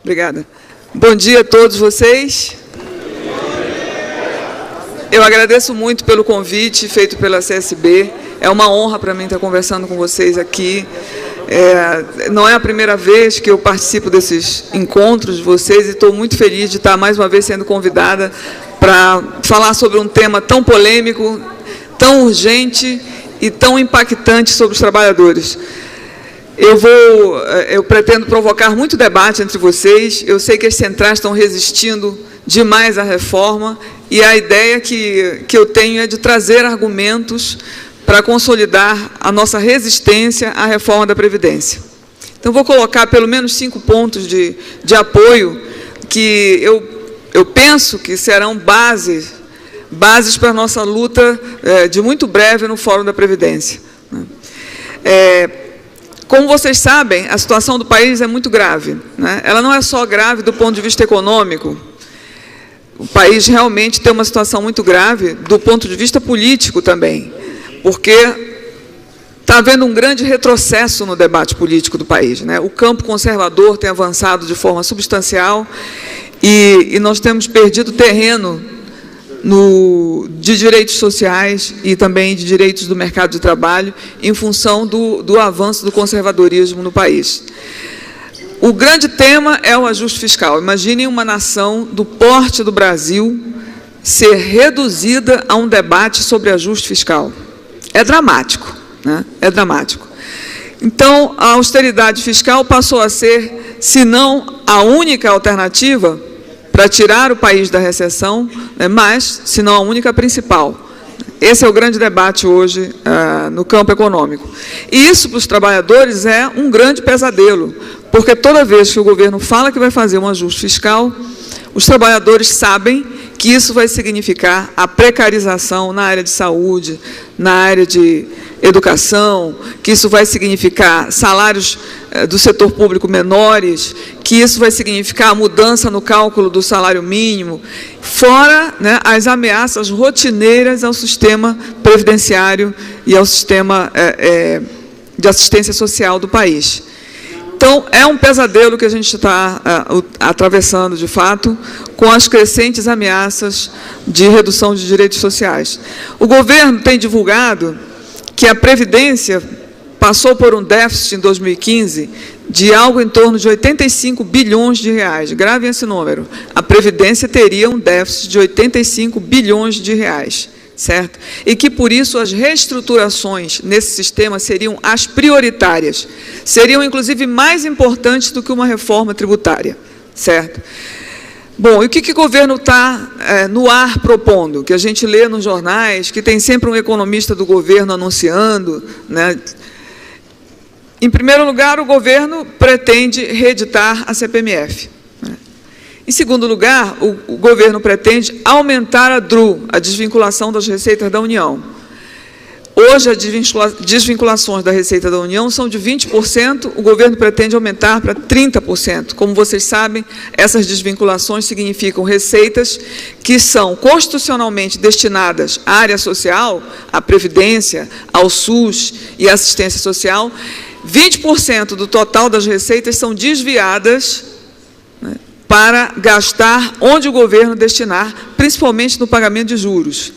Obrigada. Bom dia a todos vocês. Eu agradeço muito pelo convite feito pela CSB. É uma honra para mim estar conversando com vocês aqui. Não é a primeira vez que eu participo desses encontros de vocês e estou muito feliz de estar mais uma vez sendo convidada para falar sobre um tema tão polêmico, tão urgente e tão impactante sobre os trabalhadores. Eu pretendo provocar muito debate entre vocês. Eu sei que as centrais estão resistindo demais à reforma e a ideia que eu tenho é de trazer argumentos para consolidar a nossa resistência à reforma da Previdência. Então, vou colocar pelo menos 5 pontos de apoio que eu penso que serão bases para a nossa luta de muito breve no Fórum da Previdência. Como vocês sabem, a situação do país é muito grave, né? Ela não é só grave do ponto de vista econômico. O país realmente tem uma situação muito grave do ponto de vista político também, porque está havendo um grande retrocesso no debate político do país, né? O campo conservador tem avançado de forma substancial e nós temos perdido terreno de direitos sociais e também de direitos do mercado de trabalho em função do avanço do conservadorismo no país. O grande tema é o ajuste fiscal. Imaginem uma nação do porte do Brasil ser reduzida a um debate sobre ajuste fiscal. É dramático, né? É dramático. Então, a austeridade fiscal passou a ser, se não a única alternativa para tirar o país da recessão, mas, se não a única, principal. Esse é o grande debate hoje no campo econômico. E isso, para os trabalhadores, é um grande pesadelo, porque toda vez que o governo fala que vai fazer um ajuste fiscal, os trabalhadores sabem que isso vai significar a precarização na área de saúde, na área de educação, que isso vai significar salários do setor público menores, que isso vai significar a mudança no cálculo do salário mínimo, fora, né, as ameaças rotineiras ao sistema previdenciário e ao sistema de assistência social do país. Então, é um pesadelo que a gente está atravessando, de fato, com as crescentes ameaças de redução de direitos sociais. O governo tem divulgado que a Previdência passou por um déficit em 2015 de algo em torno de 85 bilhões de reais. Gravem esse número. A Previdência teria um déficit de 85 bilhões de reais, certo? E que, por isso, as reestruturações nesse sistema seriam as prioritárias, seriam, inclusive, mais importantes do que uma reforma tributária, certo? Bom, e o que o governo está no ar propondo? Que a gente lê nos jornais, que tem sempre um economista do governo anunciando, né? Em primeiro lugar, o governo pretende reeditar a CPMF. Né? Em segundo lugar, o governo pretende aumentar a DRU, a desvinculação das receitas da União. Hoje, as desvinculações da Receita da União são de 20%, o governo pretende aumentar para 30%. Como vocês sabem, essas desvinculações significam receitas que são constitucionalmente destinadas à área social, à Previdência, ao SUS e à assistência social. 20% do total das receitas são desviadas, né, para gastar onde o governo destinar, principalmente no pagamento de juros.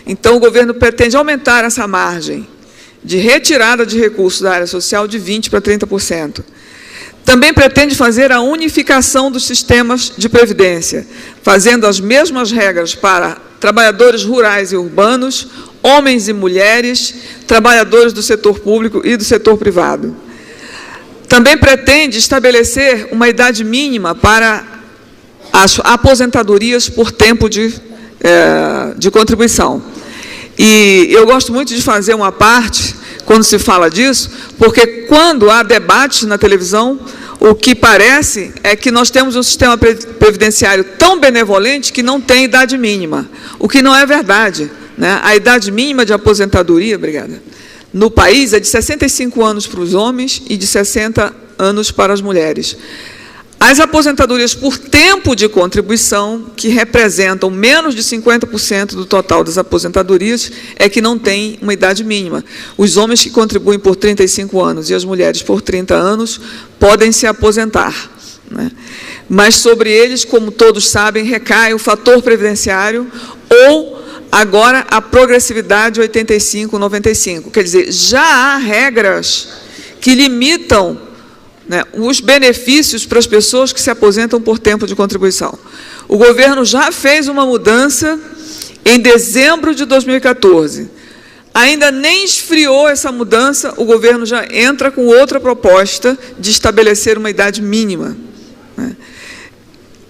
Então, o governo pretende aumentar essa margem de retirada de recursos da área social de 20% para 30%. Também pretende fazer a unificação dos sistemas de previdência, fazendo as mesmas regras para trabalhadores rurais e urbanos, homens e mulheres, trabalhadores do setor público e do setor privado. Também pretende estabelecer uma idade mínima para as aposentadorias por tempo de contribuição. E eu gosto muito de fazer uma parte, quando se fala disso, porque quando há debates na televisão, o que parece é que nós temos um sistema previdenciário tão benevolente que não tem idade mínima, o que não é verdade, né? A idade mínima de aposentadoria, obrigada, no país é de 65 anos para os homens e de 60 anos para as mulheres. As aposentadorias por tempo de contribuição, que representam menos de 50% do total das aposentadorias, é que não tem uma idade mínima. Os homens que contribuem por 35 anos e as mulheres por 30 anos podem se aposentar, né? Mas sobre eles, como todos sabem, recai o fator previdenciário ou, agora, a progressividade 85-95. Quer dizer, já há regras que limitam, né, os benefícios para as pessoas que se aposentam por tempo de contribuição. O governo já fez uma mudança em dezembro de 2014. Ainda nem esfriou essa mudança, o governo já entra com outra proposta de estabelecer uma idade mínima, né?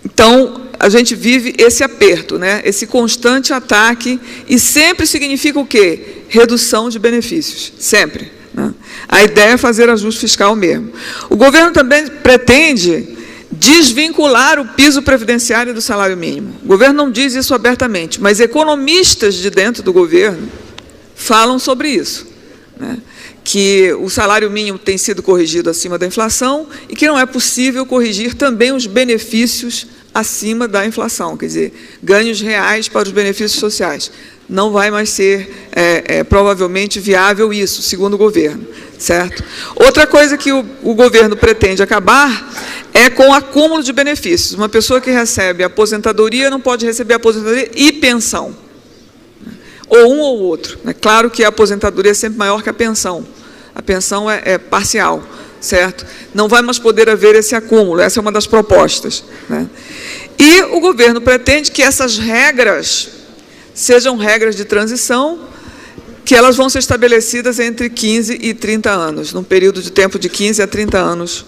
Então, a gente vive esse aperto, né? Esse constante ataque, e sempre significa o quê? Redução de benefícios, sempre, né? A ideia é fazer ajuste fiscal mesmo. O governo também pretende desvincular o piso previdenciário do salário mínimo. O governo não diz isso abertamente, mas economistas de dentro do governo falam sobre isso, né? Que o salário mínimo tem sido corrigido acima da inflação e que não é possível corrigir também os benefícios acima da inflação, quer dizer, ganhos reais para os benefícios sociais. Não vai mais ser, provavelmente, viável isso, segundo o governo, certo? Outra coisa que o governo pretende acabar é com o acúmulo de benefícios. Uma pessoa que recebe aposentadoria não pode receber aposentadoria e pensão, ou um ou outro. É claro que a aposentadoria é sempre maior que a pensão é parcial, certo? Não vai mais poder haver esse acúmulo, essa é uma das propostas, né? E o governo pretende que essas regras sejam regras de transição, que elas vão ser estabelecidas entre 15 e 30 anos, num período de tempo de 15 a 30 anos,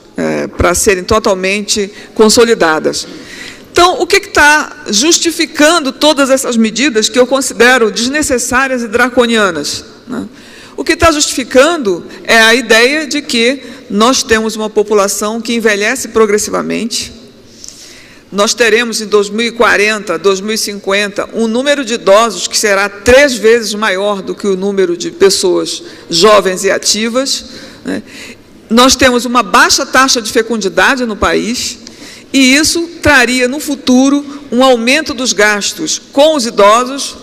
para serem totalmente consolidadas. Então, o que está justificando todas essas medidas que eu considero desnecessárias e draconianas, né? O que está justificando é a ideia de que nós temos uma população que envelhece progressivamente. Nós teremos em 2040, 2050, um número de idosos que será 3 vezes maior do que o número de pessoas jovens e ativas, né? Nós temos uma baixa taxa de fecundidade no país, e isso traria no futuro um aumento dos gastos com os idosos,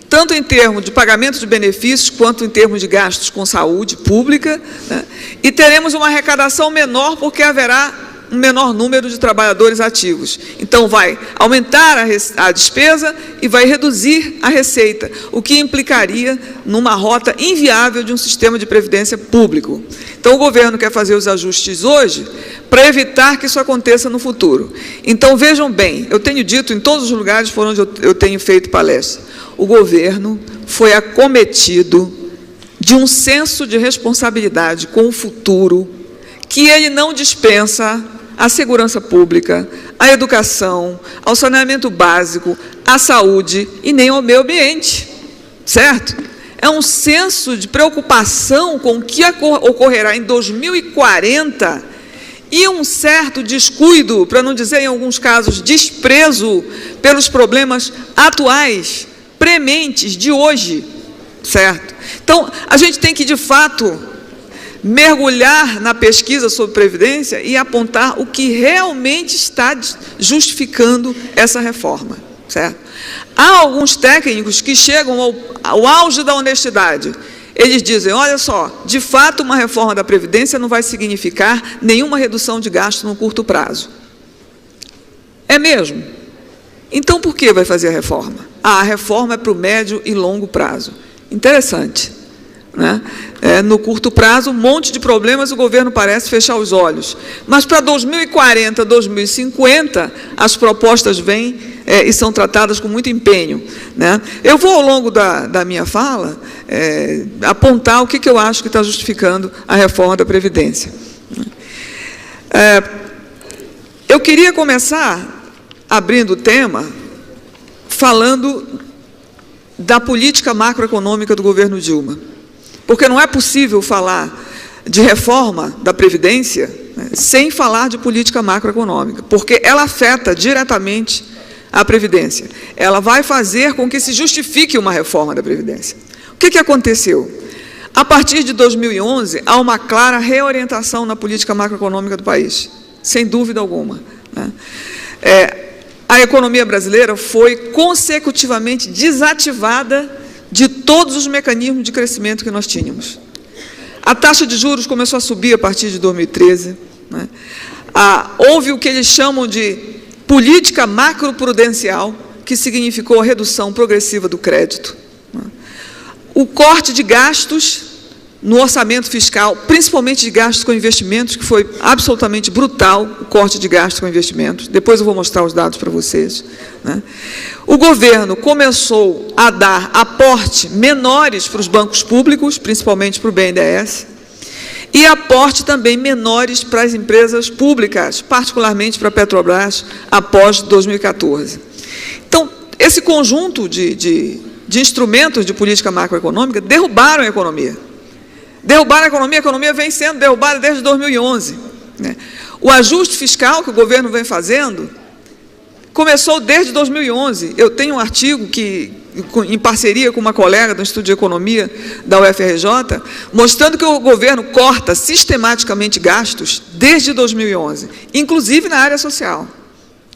tanto em termos de pagamento de benefícios, quanto em termos de gastos com saúde pública, né? E teremos uma arrecadação menor, porque haverá um menor número de trabalhadores ativos. Então, vai aumentar a despesa e vai reduzir a receita, o que implicaria numa rota inviável de um sistema de previdência público. Então, o governo quer fazer os ajustes hoje para evitar que isso aconteça no futuro. Então, vejam bem, eu tenho dito em todos os lugares por onde eu tenho feito palestra, o governo foi acometido de um senso de responsabilidade com o futuro, que ele não dispensa a segurança pública, a educação, ao saneamento básico, à saúde e nem ao meio ambiente, certo? É um senso de preocupação com o que ocorrerá em 2040 e um certo descuido, para não dizer em alguns casos desprezo, pelos problemas atuais, prementes de hoje, certo? Então, a gente tem que, de fato, mergulhar na pesquisa sobre previdência e apontar o que realmente está justificando essa reforma, certo? Há alguns técnicos que chegam ao auge da honestidade. Eles dizem, olha só, de fato uma reforma da Previdência não vai significar nenhuma redução de gasto no curto prazo. É mesmo? Então, por que vai fazer a reforma? A reforma é para o médio e longo prazo. Interessante, né? No curto prazo, um monte de problemas, o governo parece fechar os olhos. Mas para 2040, 2050, as propostas vêm e são tratadas com muito empenho, né? Eu vou, ao longo da minha fala, apontar o que eu acho que está justificando a reforma da Previdência. Eu queria começar abrindo o tema, falando da política macroeconômica do governo Dilma. Porque não é possível falar de reforma da Previdência, né, sem falar de política macroeconômica, porque ela afeta diretamente a Previdência. Ela vai fazer com que se justifique uma reforma da Previdência. O que aconteceu? A partir de 2011, há uma clara reorientação na política macroeconômica do país, sem dúvida alguma, né? A economia brasileira foi consecutivamente desativada de todos os mecanismos de crescimento que nós tínhamos. A taxa de juros começou a subir a partir de 2013, né? houve o que eles chamam de política macroprudencial, que significou a redução progressiva do crédito. O corte de gastos no orçamento fiscal, principalmente de gastos com investimentos, que foi absolutamente brutal, o corte de gastos com investimentos. Depois eu vou mostrar os dados para vocês, né? O governo começou a dar aporte menores para os bancos públicos, principalmente para o BNDES, e aporte também menores para as empresas públicas, particularmente para a Petrobras, após 2014. Então, esse conjunto de instrumentos de política macroeconômica derrubaram a economia. Derrubaram a economia vem sendo derrubada desde 2011. Né? O ajuste fiscal que o governo vem fazendo começou desde 2011. Eu tenho um artigo que, em parceria com uma colega do Instituto de Economia da UFRJ, mostrando que o governo corta sistematicamente gastos desde 2011, inclusive na área social.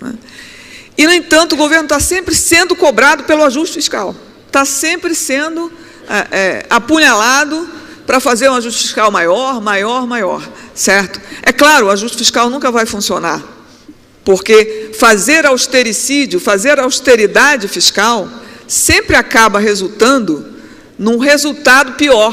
Né? E, no entanto, o governo está sempre sendo cobrado pelo ajuste fiscal. Está sempre sendo apunhalado para fazer um ajuste fiscal maior, certo? É claro, o ajuste fiscal nunca vai funcionar, porque fazer austericídio, fazer austeridade fiscal, sempre acaba resultando num resultado pior,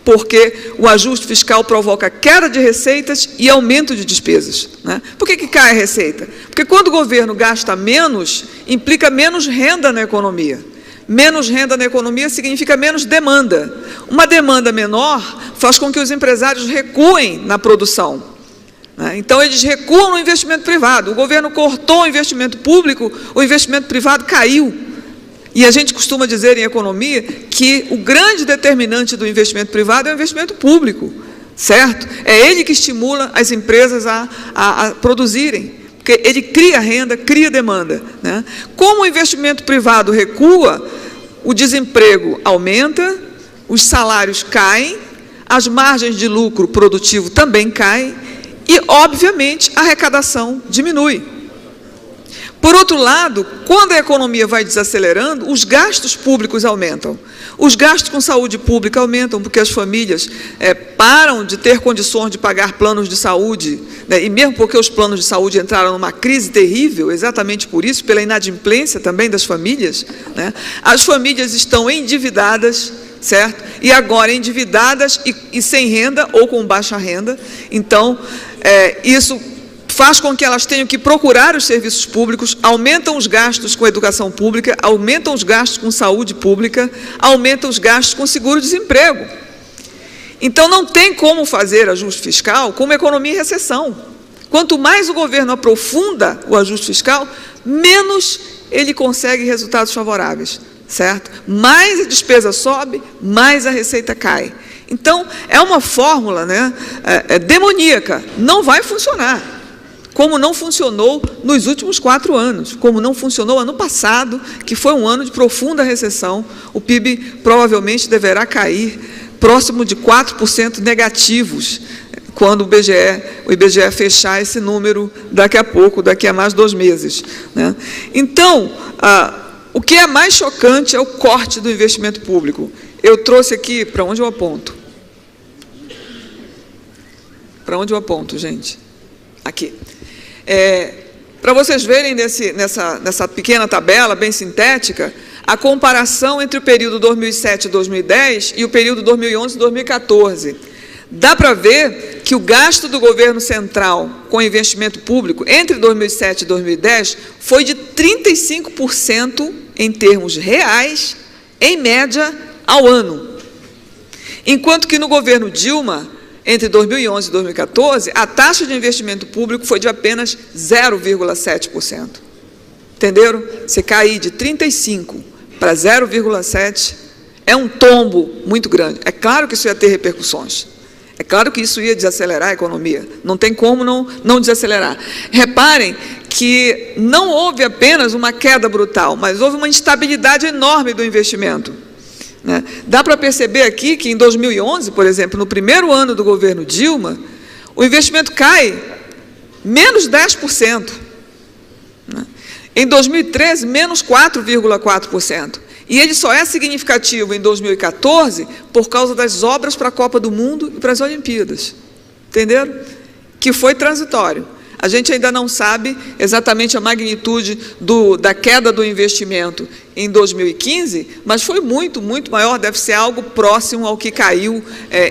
porque o ajuste fiscal provoca queda de receitas e aumento de despesas. Né? Por que cai a receita? Porque quando o governo gasta menos, implica menos renda na economia. Menos renda na economia significa menos demanda. Uma demanda menor faz com que os empresários recuem na produção. Né? Então, eles recuam no investimento privado. O governo cortou o investimento público, o investimento privado caiu. E a gente costuma dizer em economia que o grande determinante do investimento privado é o investimento público, certo? É ele que estimula as empresas a produzirem, porque ele cria renda, cria demanda. Né? Como o investimento privado recua, o desemprego aumenta, os salários caem, as margens de lucro produtivo também caem e, obviamente, a arrecadação diminui. Por outro lado, quando a economia vai desacelerando, os gastos públicos aumentam. Os gastos com saúde pública aumentam, porque as famílias param de ter condições de pagar planos de saúde, né, e mesmo porque os planos de saúde entraram numa crise terrível, exatamente por isso, pela inadimplência também das famílias, né, as famílias estão endividadas, certo? E agora endividadas e sem renda ou com baixa renda. Então, isso faz com que elas tenham que procurar os serviços públicos, aumentam os gastos com educação pública, aumentam os gastos com saúde pública, aumentam os gastos com seguro-desemprego. Então, não tem como fazer ajuste fiscal com uma economia em recessão. Quanto mais o governo aprofunda o ajuste fiscal, menos ele consegue resultados favoráveis, certo? Mais a despesa sobe, mais a receita cai. Então, é uma fórmula, né, demoníaca, não vai funcionar. Como não funcionou nos últimos 4 anos, como não funcionou ano passado, que foi um ano de profunda recessão. O PIB provavelmente deverá cair próximo de 4% negativos, quando o IBGE fechar esse número daqui a pouco, daqui a mais 2 meses. Né? Então, o que é mais chocante é o corte do investimento público. Eu trouxe aqui, para onde eu aponto? Para onde eu aponto, gente? Aqui. Para vocês verem nessa pequena tabela, bem sintética, a comparação entre o período 2007 e 2010 e o período 2011 e 2014. Dá para ver que o gasto do governo central com investimento público entre 2007 e 2010 foi de 35% em termos reais, em média, ao ano. Enquanto que no governo Dilma, entre 2011 e 2014, a taxa de investimento público foi de apenas 0,7%. Entenderam? Você cair de 35% para 0,7% é um tombo muito grande. É claro que isso ia ter repercussões. É claro que isso ia desacelerar a economia. Não tem como não desacelerar. Reparem que não houve apenas uma queda brutal, mas houve uma instabilidade enorme do investimento. Né? Dá para perceber aqui que em 2011, por exemplo, no primeiro ano do governo Dilma, o investimento cai menos 10%. Né? Em 2013, menos 4,4%. E ele só é significativo em 2014 por causa das obras para a Copa do Mundo e para as Olimpíadas. Entenderam? Que foi transitório. A gente ainda não sabe exatamente a magnitude da queda do investimento em 2015, mas foi muito, muito maior, deve ser algo próximo ao que caiu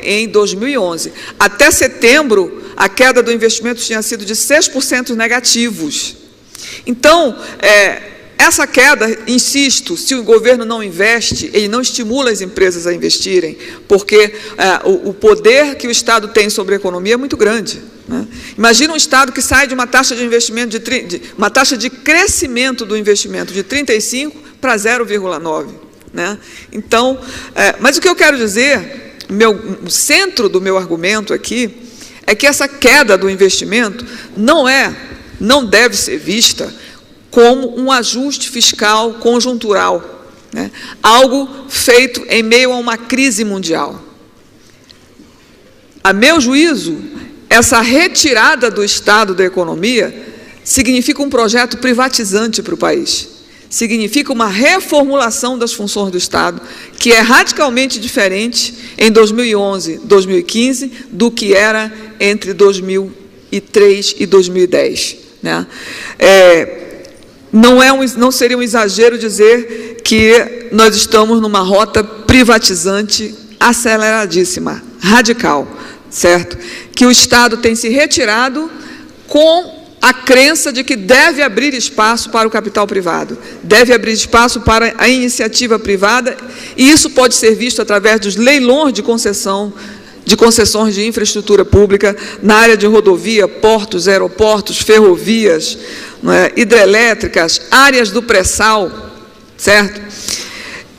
em 2011. Até setembro, a queda do investimento tinha sido de 6% negativos. Então, essa queda, insisto, se o governo não investe, ele não estimula as empresas a investirem, porque o poder que o Estado tem sobre a economia é muito grande, né? Imagina um Estado que sai de uma taxa de investimento, uma taxa de crescimento do investimento de 35 para 0,9, né? Então, mas o que eu quero dizer, o centro do meu argumento aqui, é que essa queda do investimento não deve ser vista como um ajuste fiscal conjuntural, né? Algo feito em meio a uma crise mundial. A meu juízo, essa retirada do Estado da economia significa um projeto privatizante para o país, significa uma reformulação das funções do Estado, que é radicalmente diferente em 2011, 2015, do que era entre 2003 e 2010, né? Não seria um exagero dizer que nós estamos numa rota privatizante aceleradíssima, radical, certo? Que o Estado tem se retirado com a crença de que deve abrir espaço para o capital privado, deve abrir espaço para a iniciativa privada, e isso pode ser visto através dos leilões de concessões de infraestrutura pública na área de rodovia, portos, aeroportos, ferrovias, hidrelétricas, áreas do pré-sal, certo?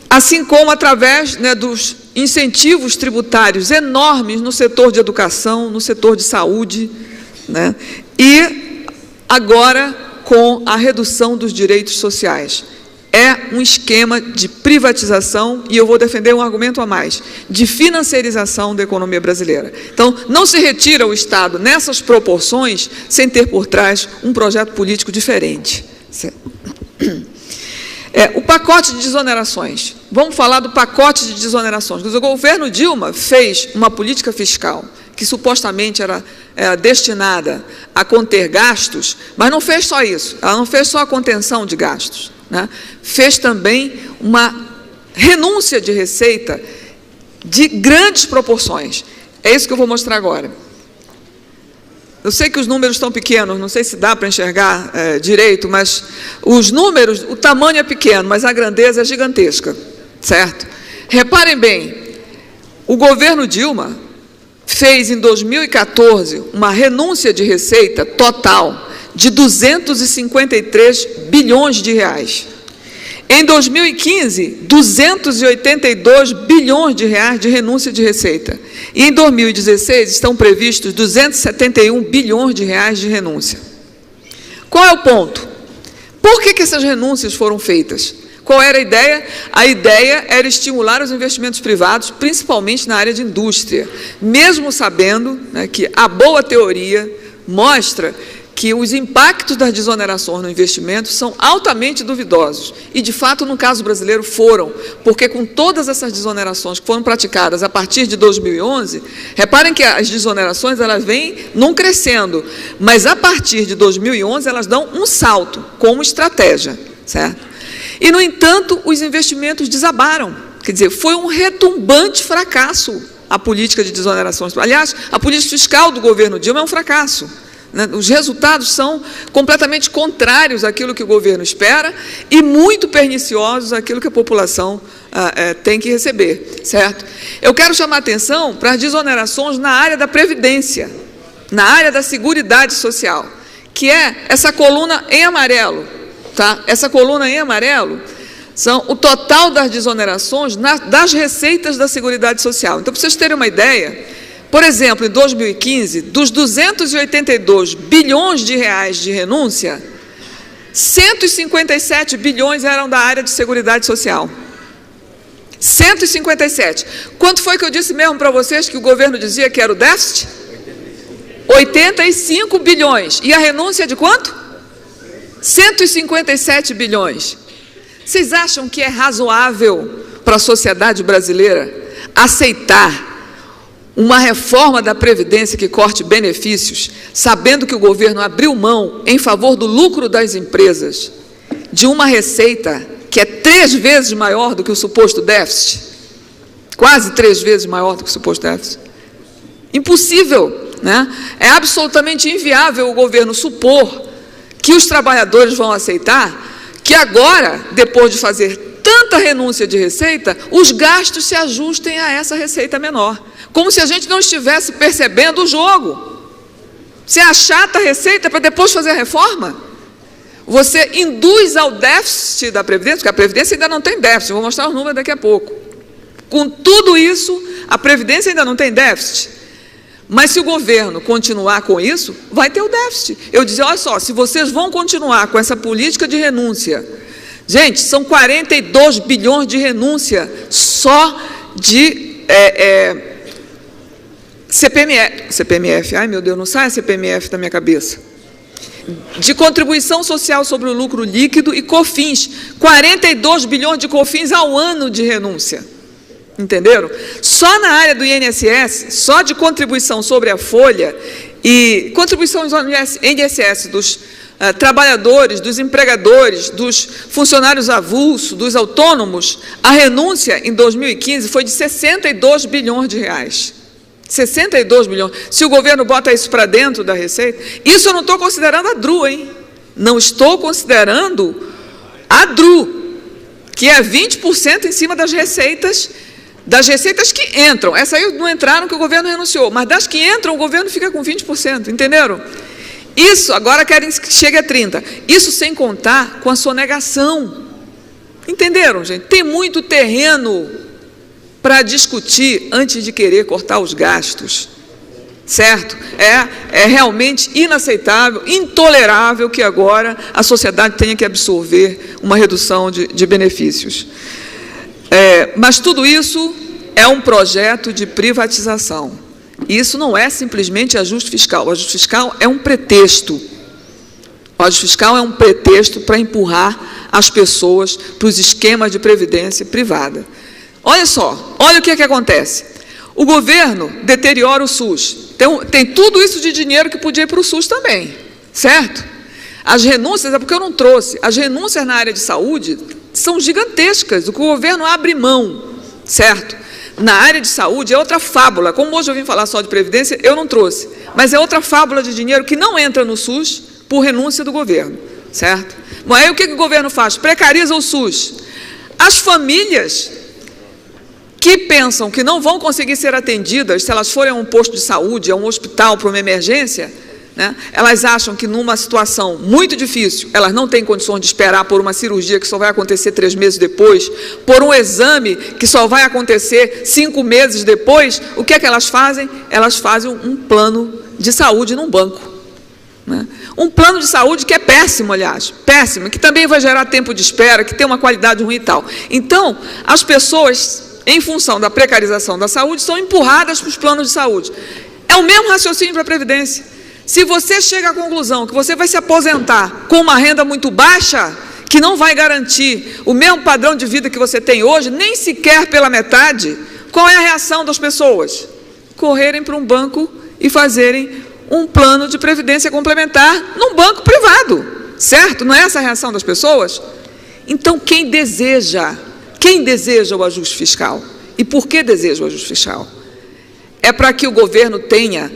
Assim como através, dos incentivos tributários enormes no setor de educação, no setor de saúde, né? E agora com a redução dos direitos sociais. É um esquema de privatização, e eu vou defender um argumento a mais, de financiarização da economia brasileira. Então, não se retira o Estado nessas proporções sem ter por trás um projeto político diferente. O pacote de desonerações. Vamos falar do pacote de desonerações. O governo Dilma fez uma política fiscal que supostamente era destinada a conter gastos, mas não fez só isso, ela não fez só a contenção de gastos, né? Fez também uma renúncia de receita de grandes proporções. É isso que eu vou mostrar agora. Eu sei que os números estão pequenos, não sei se dá para enxergar direito, mas os números, o tamanho é pequeno, mas a grandeza é gigantesca, certo? Reparem bem, o governo Dilma fez em 2014 uma renúncia de receita total de 253 bilhões de reais. Em 2015, 282 bilhões de reais de renúncia de receita. E em 2016 estão previstos 271 bilhões de reais de renúncia. Qual é o ponto? Por que essas renúncias foram feitas? Qual era a ideia? A ideia era estimular os investimentos privados, principalmente na área de indústria, mesmo sabendo, né, que a boa teoria mostra que os impactos das desonerações no investimento são altamente duvidosos. E, de fato, no caso brasileiro foram, porque com todas essas desonerações que foram praticadas a partir de 2011, reparem que as desonerações elas vêm num crescendo, mas a partir de 2011 elas dão um salto como estratégia, certo? E, no entanto, os investimentos desabaram. Quer dizer, foi um retumbante fracasso a política de desonerações. Aliás, a política fiscal do governo Dilma é um fracasso. Os resultados são completamente contrários àquilo que o governo espera e muito perniciosos àquilo que a população tem que receber, certo? Eu quero chamar a atenção para as desonerações na área da Previdência, na área da Seguridade Social, que é essa coluna em amarelo, tá? Essa coluna em amarelo são o total das desonerações das receitas da Seguridade Social. Então, para vocês terem uma ideia, por exemplo, em 2015, dos 282 bilhões de reais de renúncia, 157 bilhões eram da área de Seguridade Social. 157. Quanto foi que eu disse mesmo para vocês que o governo dizia que era o déficit? 85 bilhões. E a renúncia de quanto? 157 bilhões. Vocês acham que é razoável para a sociedade brasileira aceitar uma reforma da Previdência que corte benefícios, sabendo que o governo abriu mão em favor do lucro das empresas, de uma receita que é 3 vezes maior do que o suposto déficit, quase 3 vezes maior do que o suposto déficit. Impossível, né? É absolutamente inviável o governo supor que os trabalhadores vão aceitar que agora, depois de fazer tanta renúncia de receita, os gastos se ajustem a essa receita menor. Como se a gente não estivesse percebendo o jogo. Você achata a receita para depois fazer a reforma? Você induz ao déficit da Previdência, porque a Previdência ainda não tem déficit, vou mostrar os números daqui a pouco. Com tudo isso, a Previdência ainda não tem déficit. Mas se o governo continuar com isso, vai ter o déficit. Eu dizia, olha só, se vocês vão continuar com essa política de renúncia, gente, são 42 bilhões de renúncia só de CPMF, ai meu Deus, não sai a CPMF da minha cabeça. De contribuição social sobre o lucro líquido e COFINS, 42 bilhões de COFINS ao ano de renúncia. Entenderam? Só na área do INSS, só de contribuição sobre a folha e contribuição no INSS dos trabalhadores, dos empregadores, dos funcionários avulsos, dos autônomos, a renúncia em 2015 foi de 62 bilhões de reais. 62 bilhões. Se o governo bota isso para dentro da receita, isso eu não estou considerando a DRU, hein? Não estou considerando a DRU, que é 20% em cima das receitas que entram. Essas aí não entraram que o governo renunciou, mas das que entram o governo fica com 20%, entenderam? Isso, agora querem que chegue a 30%. Isso sem contar com a sonegação. Entenderam, gente? Tem muito terreno para discutir antes de querer cortar os gastos, certo? É realmente inaceitável, intolerável que agora a sociedade tenha que absorver uma redução de benefícios. Mas tudo isso é um projeto de privatização. Isso não é simplesmente ajuste fiscal. O ajuste fiscal é um pretexto. O ajuste fiscal é um pretexto para empurrar as pessoas para os esquemas de previdência privada. Olha só, olha o que acontece. O governo deteriora o SUS. Tem tudo isso de dinheiro que podia ir para o SUS também, certo? As renúncias, é porque eu não trouxe, as renúncias na área de saúde são gigantescas, o que o governo abre mão, certo? Na área de saúde é outra fábula, como hoje eu vim falar só de previdência, eu não trouxe, mas é outra fábula de dinheiro que não entra no SUS por renúncia do governo, certo? Mas aí o que o governo faz? Precariza o SUS. As famílias que pensam que não vão conseguir ser atendidas se elas forem a um posto de saúde, a um hospital para uma emergência, né, elas acham que numa situação muito difícil, elas não têm condições de esperar por uma cirurgia que só vai acontecer 3 meses depois, por um exame que só vai acontecer 5 meses depois, o que é que elas fazem? Elas fazem um plano de saúde num banco. Né? Um plano de saúde que é péssimo, aliás, péssimo, que também vai gerar tempo de espera, que tem uma qualidade ruim e tal. Então, as pessoas, em função da precarização da saúde, são empurradas para os planos de saúde. É o mesmo raciocínio para a Previdência. Se você chega à conclusão que você vai se aposentar com uma renda muito baixa, que não vai garantir o mesmo padrão de vida que você tem hoje, nem sequer pela metade, qual é a reação das pessoas? Correrem para um banco e fazerem um plano de previdência complementar num banco privado, certo? Não é essa a reação das pessoas? Então, quem deseja o ajuste fiscal? E por que deseja o ajuste fiscal? É para que o governo tenha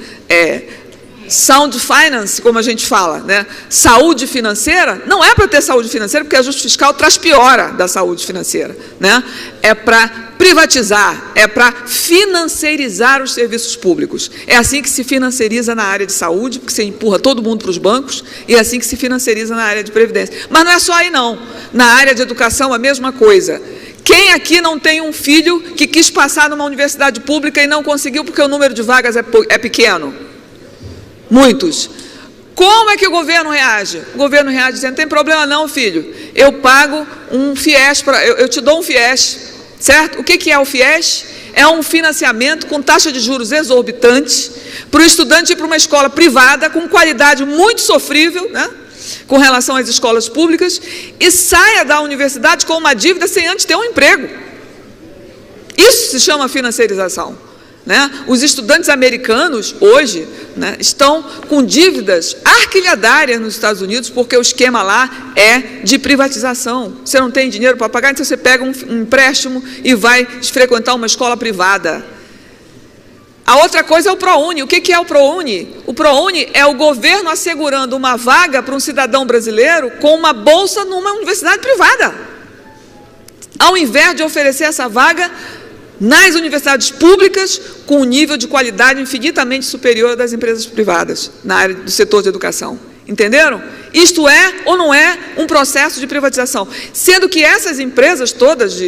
sound finance, como a gente fala, né? Saúde financeira. Não é para ter saúde financeira, porque ajuste fiscal traz piora da saúde financeira, né? É para privatizar, é para financeirizar os serviços públicos. É assim que se financiariza na área de saúde, porque você empurra todo mundo para os bancos, e é assim que se financiariza na área de previdência. Mas não é só aí não. Na área de educação, a mesma coisa. Quem aqui não tem um filho que quis passar numa universidade pública e não conseguiu porque o número de vagas é pequeno? Muitos. Como é que o governo reage? O governo reage dizendo, não tem problema não, filho, eu pago um FIES, eu te dou um FIES, certo? O que é o FIES? É um financiamento com taxa de juros exorbitantes para o estudante ir para uma escola privada com qualidade muito sofrível, né? Com relação às escolas públicas, e saia da universidade com uma dívida sem antes ter um emprego. Isso se chama financiarização. né? Os estudantes americanos, hoje, né, estão com dívidas arquilhadárias nos Estados Unidos, porque o esquema lá é de privatização. Você não tem dinheiro para pagar, então você pega um empréstimo e vai frequentar uma escola privada. A outra coisa é o ProUni. O que é o ProUni? O ProUni é o governo assegurando uma vaga para um cidadão brasileiro com uma bolsa numa universidade privada, ao invés de oferecer essa vaga nas universidades públicas com um nível de qualidade infinitamente superior ao das empresas privadas na área do setor de educação. Entenderam? Isto é ou não é um processo de privatização? Sendo que essas empresas todas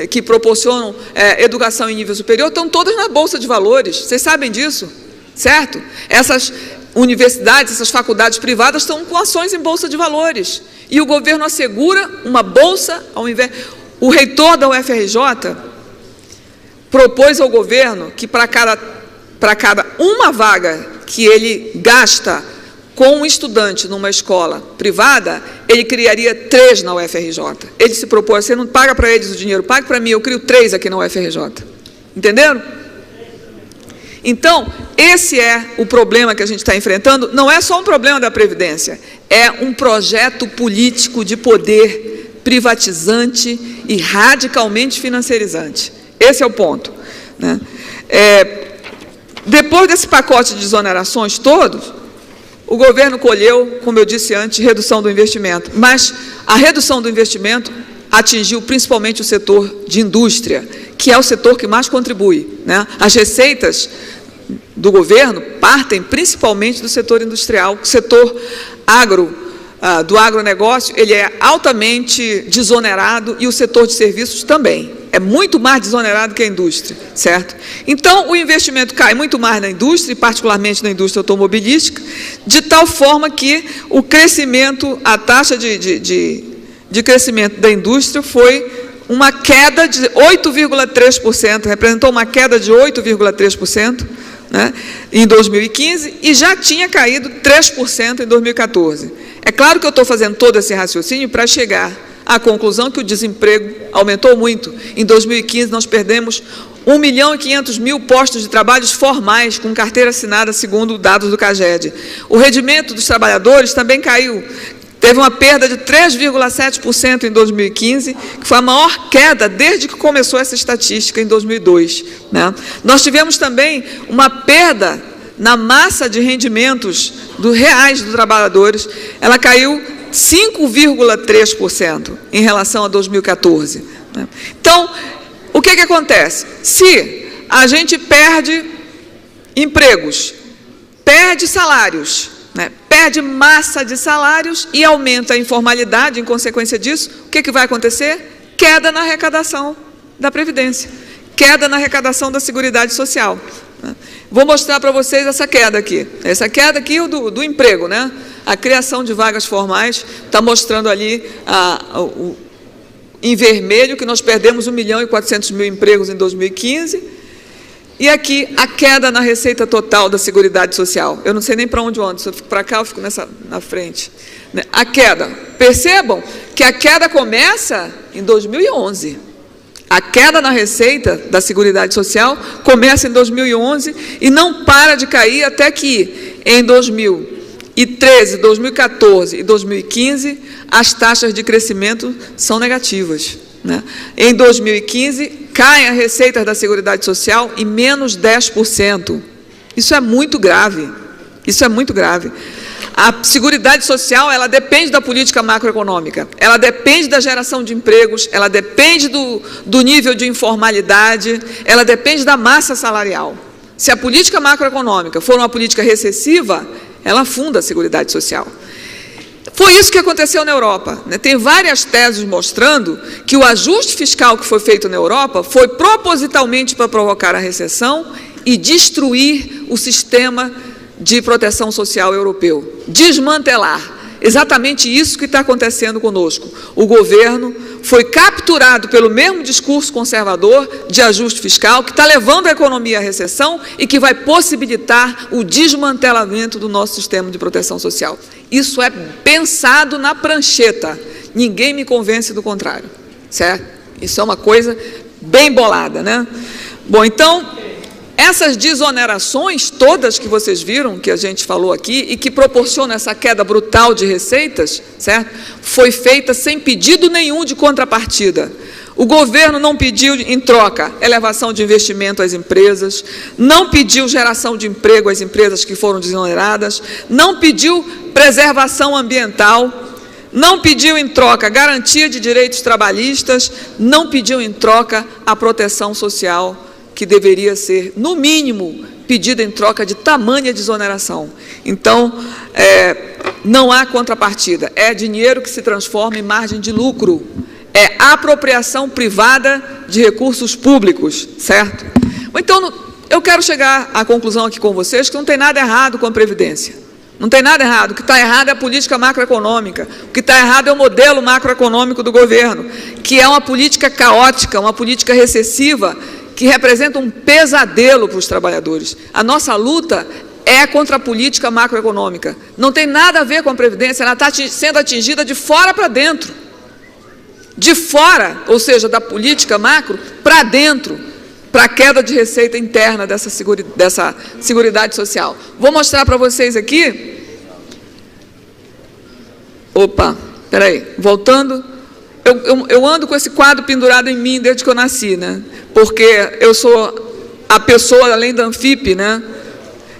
que proporcionam educação em nível superior estão todas na Bolsa de Valores. Vocês sabem disso, certo? Essas universidades, essas faculdades privadas estão com ações em Bolsa de Valores. E o governo assegura uma bolsa ao invés... O reitor da UFRJ propôs ao governo que para cada uma vaga que ele gasta com um estudante numa escola privada, ele criaria 3 na UFRJ. Ele se propôs, você não paga para eles o dinheiro, pague para mim, eu crio 3 aqui na UFRJ. Entenderam? Então, esse é o problema que a gente está enfrentando. Não é só um problema da Previdência, é um projeto político de poder privatizante e radicalmente financiarizante. Esse é o ponto, né? Depois desse pacote de desonerações todos, o governo colheu, como eu disse antes, redução do investimento. Mas a redução do investimento atingiu principalmente o setor de indústria, que é o setor que mais contribui, né? As receitas do governo partem principalmente do setor industrial. O setor do agronegócio, ele é altamente desonerado, e o setor de serviços também. É muito mais desonerado que a indústria, certo? Então, o investimento cai muito mais na indústria, e particularmente na indústria automobilística, de tal forma que o crescimento, a taxa de crescimento da indústria foi uma queda de 8,3%, representou uma queda de 8,3%, né, em 2015, e já tinha caído 3% em 2014. É claro que eu estou fazendo todo esse raciocínio para chegar à conclusão que o desemprego aumentou muito. Em 2015, nós perdemos 1.500.000 postos de trabalho formais com carteira assinada, segundo dados do CAGED. O rendimento dos trabalhadores também caiu. Teve uma perda de 3,7% em 2015, que foi a maior queda desde que começou essa estatística, em 2002. Né? Nós tivemos também uma perda na massa de rendimentos reais dos trabalhadores. Ela caiu 5,3% em relação a 2014. Né? Então, o que acontece? Se a gente perde empregos, perde salários, né, perde massa de salários e aumenta a informalidade em consequência disso, o que vai acontecer? Queda na arrecadação da Previdência, queda na arrecadação da Seguridade Social. Né? Vou mostrar para vocês essa queda aqui. Essa queda aqui é do emprego, né? A criação de vagas formais está mostrando ali em vermelho que nós perdemos 1.400.000 empregos em 2015. E aqui a queda na receita total da Seguridade Social. Eu não sei nem para onde eu ando, se eu fico para cá, eu fico na frente. A queda. Percebam que a queda começa em 2011. A queda na receita da Seguridade Social começa em 2011 e não para de cair até que em 2013, 2014 e 2015 as taxas de crescimento são negativas. Né? Em 2015, caem as receitas da Seguridade Social em menos 10%. Isso é muito grave. Isso é muito grave. A Seguridade Social, ela depende da política macroeconômica, ela depende da geração de empregos, ela depende do nível de informalidade, ela depende da massa salarial. Se a política macroeconômica for uma política recessiva, ela afunda a Seguridade Social. Foi isso que aconteceu na Europa. Né? Tem várias teses mostrando que o ajuste fiscal que foi feito na Europa foi propositalmente para provocar a recessão e destruir o sistema de proteção social europeu. Desmantelar. Exatamente isso que está acontecendo conosco. O governo foi capturado pelo mesmo discurso conservador de ajuste fiscal que está levando a economia à recessão e que vai possibilitar o desmantelamento do nosso sistema de proteção social. Isso é pensado na prancheta. Ninguém me convence do contrário. Certo? Isso é uma coisa bem bolada, né? Bom, então, Essas desonerações todas que vocês viram, que a gente falou aqui, e que proporcionam essa queda brutal de receitas, certo? Foi feita sem pedido nenhum de contrapartida. O governo não pediu, em troca, elevação de investimento às empresas, não pediu geração de emprego às empresas que foram desoneradas, não pediu preservação ambiental, não pediu em troca garantia de direitos trabalhistas, não pediu em troca a proteção social, que deveria ser, no mínimo, pedida em troca de tamanha desoneração. Então, não há contrapartida. É dinheiro que se transforma em margem de lucro. É apropriação privada de recursos públicos, certo? Então, eu quero chegar à conclusão aqui com vocês que não tem nada errado com a Previdência. Não tem nada errado. O que está errado é a política macroeconômica. O que está errado é o modelo macroeconômico do governo, que é uma política caótica, uma política recessiva, que representa um pesadelo para os trabalhadores. A nossa luta é contra a política macroeconômica. Não tem nada a ver com a Previdência, ela está sendo atingida de fora para dentro. De fora, ou seja, da política macro, para dentro, para a queda de receita interna dessa Seguridade Social. Vou mostrar para vocês aqui. Opa, espera aí, voltando. Eu ando com esse quadro pendurado em mim desde que eu nasci, né? Porque eu sou a pessoa, além da Anfip, né,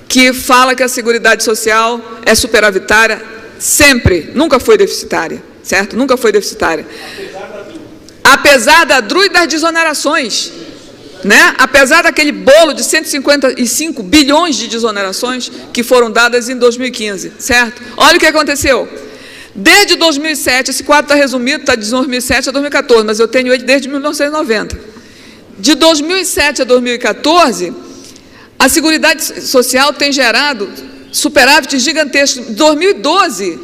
que fala que a Seguridade Social é superavitária sempre, nunca foi deficitária, certo? Nunca foi deficitária. Apesar da DRU e das desonerações, né? Apesar daquele bolo de 155 bilhões de desonerações que foram dadas em 2015, certo? Olha o que aconteceu. Desde 2007, esse quadro está resumido, está de 2007 a 2014, mas eu tenho ele desde 1990. De 2007 a 2014, a Seguridade Social tem gerado superávites gigantescos. Em 2012,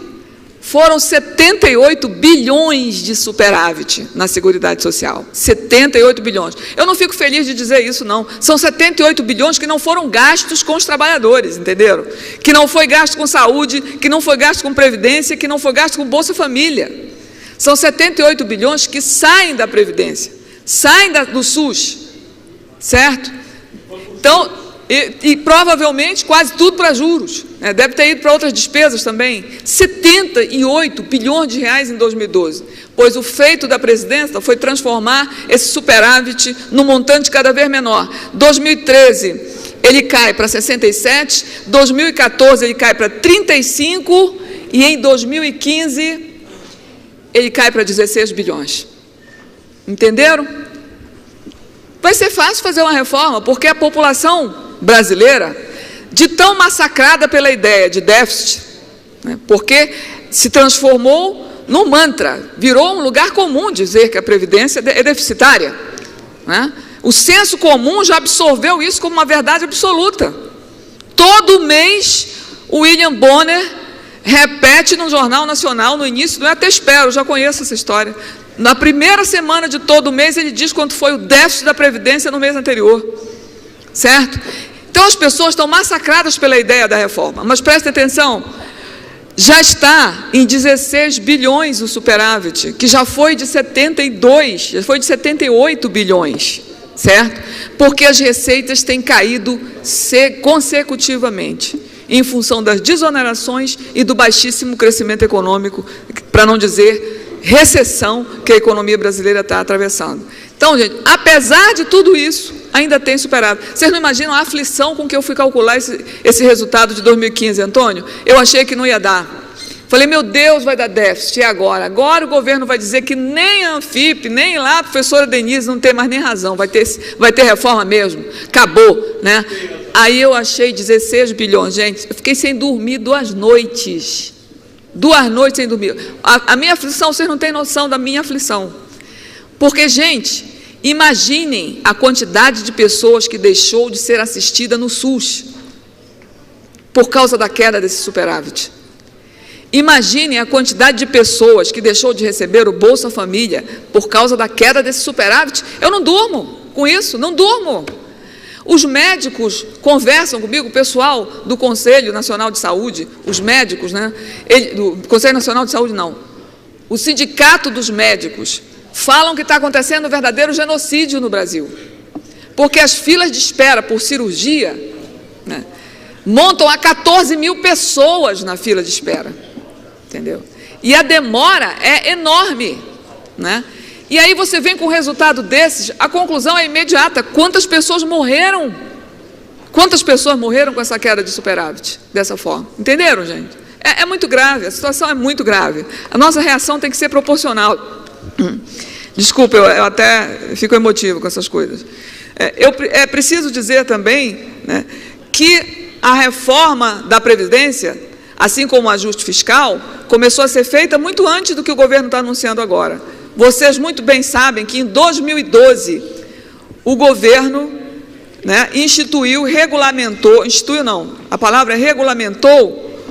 foram 78 bilhões de superávit na Seguridade Social. 78 bilhões. Eu não fico feliz de dizer isso, não. São 78 bilhões que não foram gastos com os trabalhadores, entenderam? Que não foi gasto com saúde, que não foi gasto com previdência, que não foi gasto com Bolsa Família. São 78 bilhões que saem da Previdência, saem do SUS, certo? Então, e provavelmente quase tudo para juros, né? Deve ter ido para outras despesas também. 78 bilhões de reais em 2012, pois o feito da presidência foi transformar esse superávit num montante cada vez menor. 2013 ele cai para 67, 2014 ele cai para 35 e em 2015 ele cai para 16 bilhões. Entenderam? Vai ser fácil fazer uma reforma, porque a população brasileira, de tão massacrada pela ideia de déficit, né, porque se transformou num mantra, virou um lugar comum dizer que a Previdência é deficitária, né? O senso comum já absorveu isso como uma verdade absoluta. Todo mês o William Bonner repete no Jornal Nacional, no início, não é até espero, eu já conheço essa história. Na primeira semana de todo mês ele diz quanto foi o déficit da Previdência no mês anterior, certo? Então as pessoas estão massacradas pela ideia da reforma, mas prestem atenção, já está em 16 bilhões o superávit, que já foi de 72, já foi de 78 bilhões, certo? Porque as receitas têm caído consecutivamente, em função das desonerações e do baixíssimo crescimento econômico, para não dizer recessão que a economia brasileira está atravessando. Então, gente, apesar de tudo isso, ainda tem superávit. Vocês não imaginam a aflição com que eu fui calcular esse resultado de 2015, Antônio? Eu achei que não ia dar. Falei, meu Deus, vai dar déficit, e agora? Agora o governo vai dizer que nem a Anfip, nem lá a professora Denise não tem mais nem razão, vai ter reforma mesmo, acabou, né? Aí eu achei 16 bilhões, gente, eu fiquei sem dormir 2 noites. 2 noites sem dormir. A minha aflição, vocês não têm noção da minha aflição. Porque, gente, imaginem a quantidade de pessoas que deixou de ser assistida no SUS por causa da queda desse superávit. Imaginem a quantidade de pessoas que deixou de receber o Bolsa Família por causa da queda desse superávit. Eu não durmo com isso, não durmo. Os médicos conversam comigo, o pessoal do Conselho Nacional de Saúde, os médicos, né? Do Conselho Nacional de Saúde, não. O Sindicato dos Médicos falam que está acontecendo um verdadeiro genocídio no Brasil. porque as filas de espera por cirurgia, né, montam a 14 mil pessoas na fila de espera, entendeu? E a demora é enorme, né? E aí você vem com um resultado desses, a conclusão é imediata. Quantas pessoas morreram? Quantas pessoas morreram com essa queda de superávit, dessa forma? Entenderam, gente? É muito grave, a situação é muito grave. A nossa reação tem que ser proporcional. Desculpa, eu até fico emotivo com essas coisas. É preciso dizer também, né, que a reforma da Previdência, assim como o ajuste fiscal, começou a ser feita muito antes do que o governo está anunciando agora. Vocês muito bem sabem que em 2012, o governo, né, regulamentou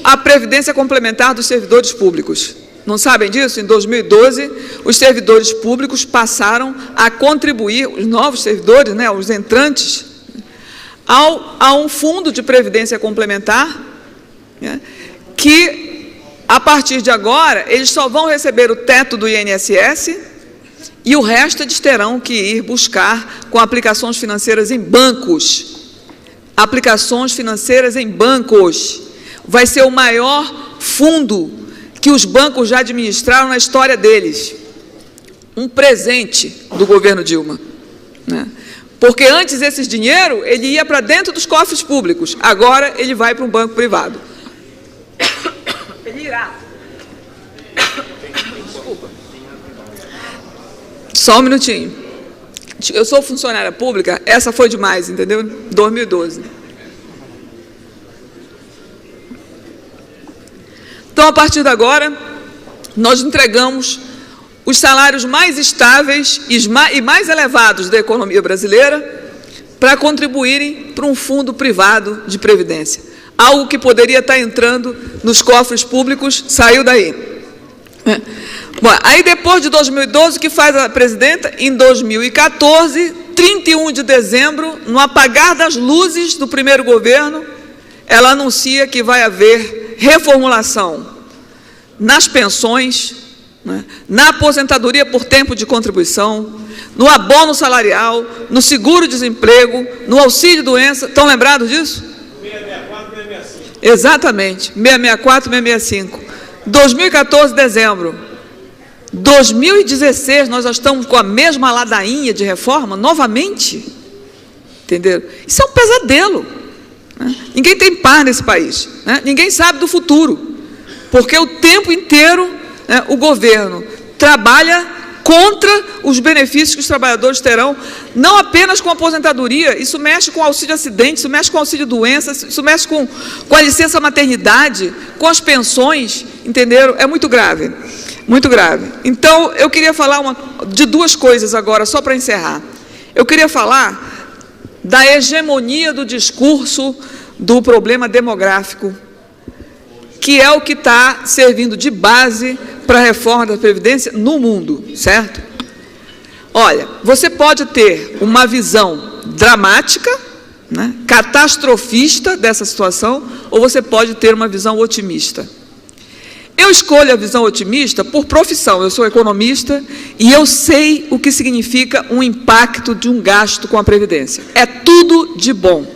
a Previdência Complementar dos servidores públicos. Não sabem disso? Em 2012, os servidores públicos passaram a contribuir, os novos servidores, né, os entrantes, a um fundo de previdência complementar, né, que, a partir de agora, eles só vão receber o teto do INSS e o resto eles terão que ir buscar com aplicações financeiras em bancos. Aplicações financeiras em bancos. Vai ser o maior fundo que os bancos já administraram na história deles. Um presente do governo Dilma, né? Porque antes esse dinheiro, ele ia para dentro dos cofres públicos, agora ele vai para um banco privado. Ele irá. Desculpa. Só um minutinho. Eu sou funcionária pública, essa foi demais, entendeu? 2012. Então, a partir de agora, nós entregamos os salários mais estáveis e mais elevados da economia brasileira para contribuírem para um fundo privado de previdência. Algo que poderia estar entrando nos cofres públicos, saiu daí. Bom, aí depois de 2012, o que faz a presidenta? Em 2014, 31 de dezembro, no apagar das luzes do primeiro governo, ela anuncia que vai haver reformulação nas pensões, né, na aposentadoria por tempo de contribuição, no abono salarial, no seguro-desemprego, no auxílio-doença. Estão lembrados disso? 664 e 665. Exatamente, 664 e 665. 2014, dezembro. 2016, nós já estamos com a mesma ladainha de reforma, novamente. Entenderam? Isso é um pesadelo. Né? Ninguém tem paz nesse país. Né? Ninguém sabe do futuro. Porque o tempo inteiro, né, o governo trabalha contra os benefícios que os trabalhadores terão, não apenas com a aposentadoria, isso mexe com o auxílio acidente, isso mexe com o auxílio doença, isso mexe com a licença maternidade, com as pensões, entenderam? É muito grave, muito grave. Então, eu queria falar de duas coisas agora, só para encerrar. Eu queria falar da hegemonia do discurso do problema demográfico, que é o que está servindo de base para a reforma da Previdência no mundo, certo? Olha, você pode ter uma visão dramática, né, catastrofista dessa situação, ou você pode ter uma visão otimista. Eu escolho a visão otimista por profissão, eu sou economista e eu sei o que significa um impacto de um gasto com a Previdência. É tudo de bom,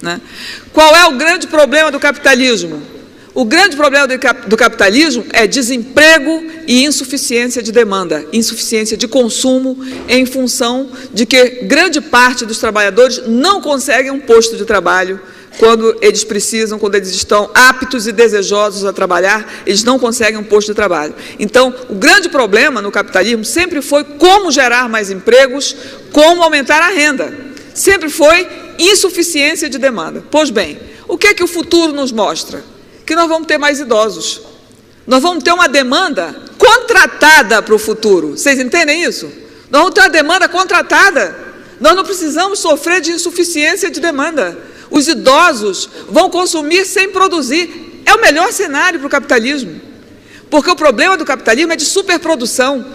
né? Qual é o grande problema do capitalismo? O grande problema do capitalismo é desemprego e insuficiência de demanda, insuficiência de consumo, em função de que grande parte dos trabalhadores não conseguem um posto de trabalho quando eles precisam, quando eles estão aptos e desejosos a trabalhar, eles não conseguem um posto de trabalho. Então, o grande problema no capitalismo sempre foi como gerar mais empregos, como aumentar a renda. Sempre foi insuficiência de demanda. Pois bem, o que é que o futuro nos mostra? Que nós vamos ter mais idosos. Nós vamos ter uma demanda contratada para o futuro. Vocês entendem isso? Nós vamos ter uma demanda contratada. Nós não precisamos sofrer de insuficiência de demanda. Os idosos vão consumir sem produzir. É o melhor cenário para o capitalismo. Porque o problema do capitalismo é de superprodução,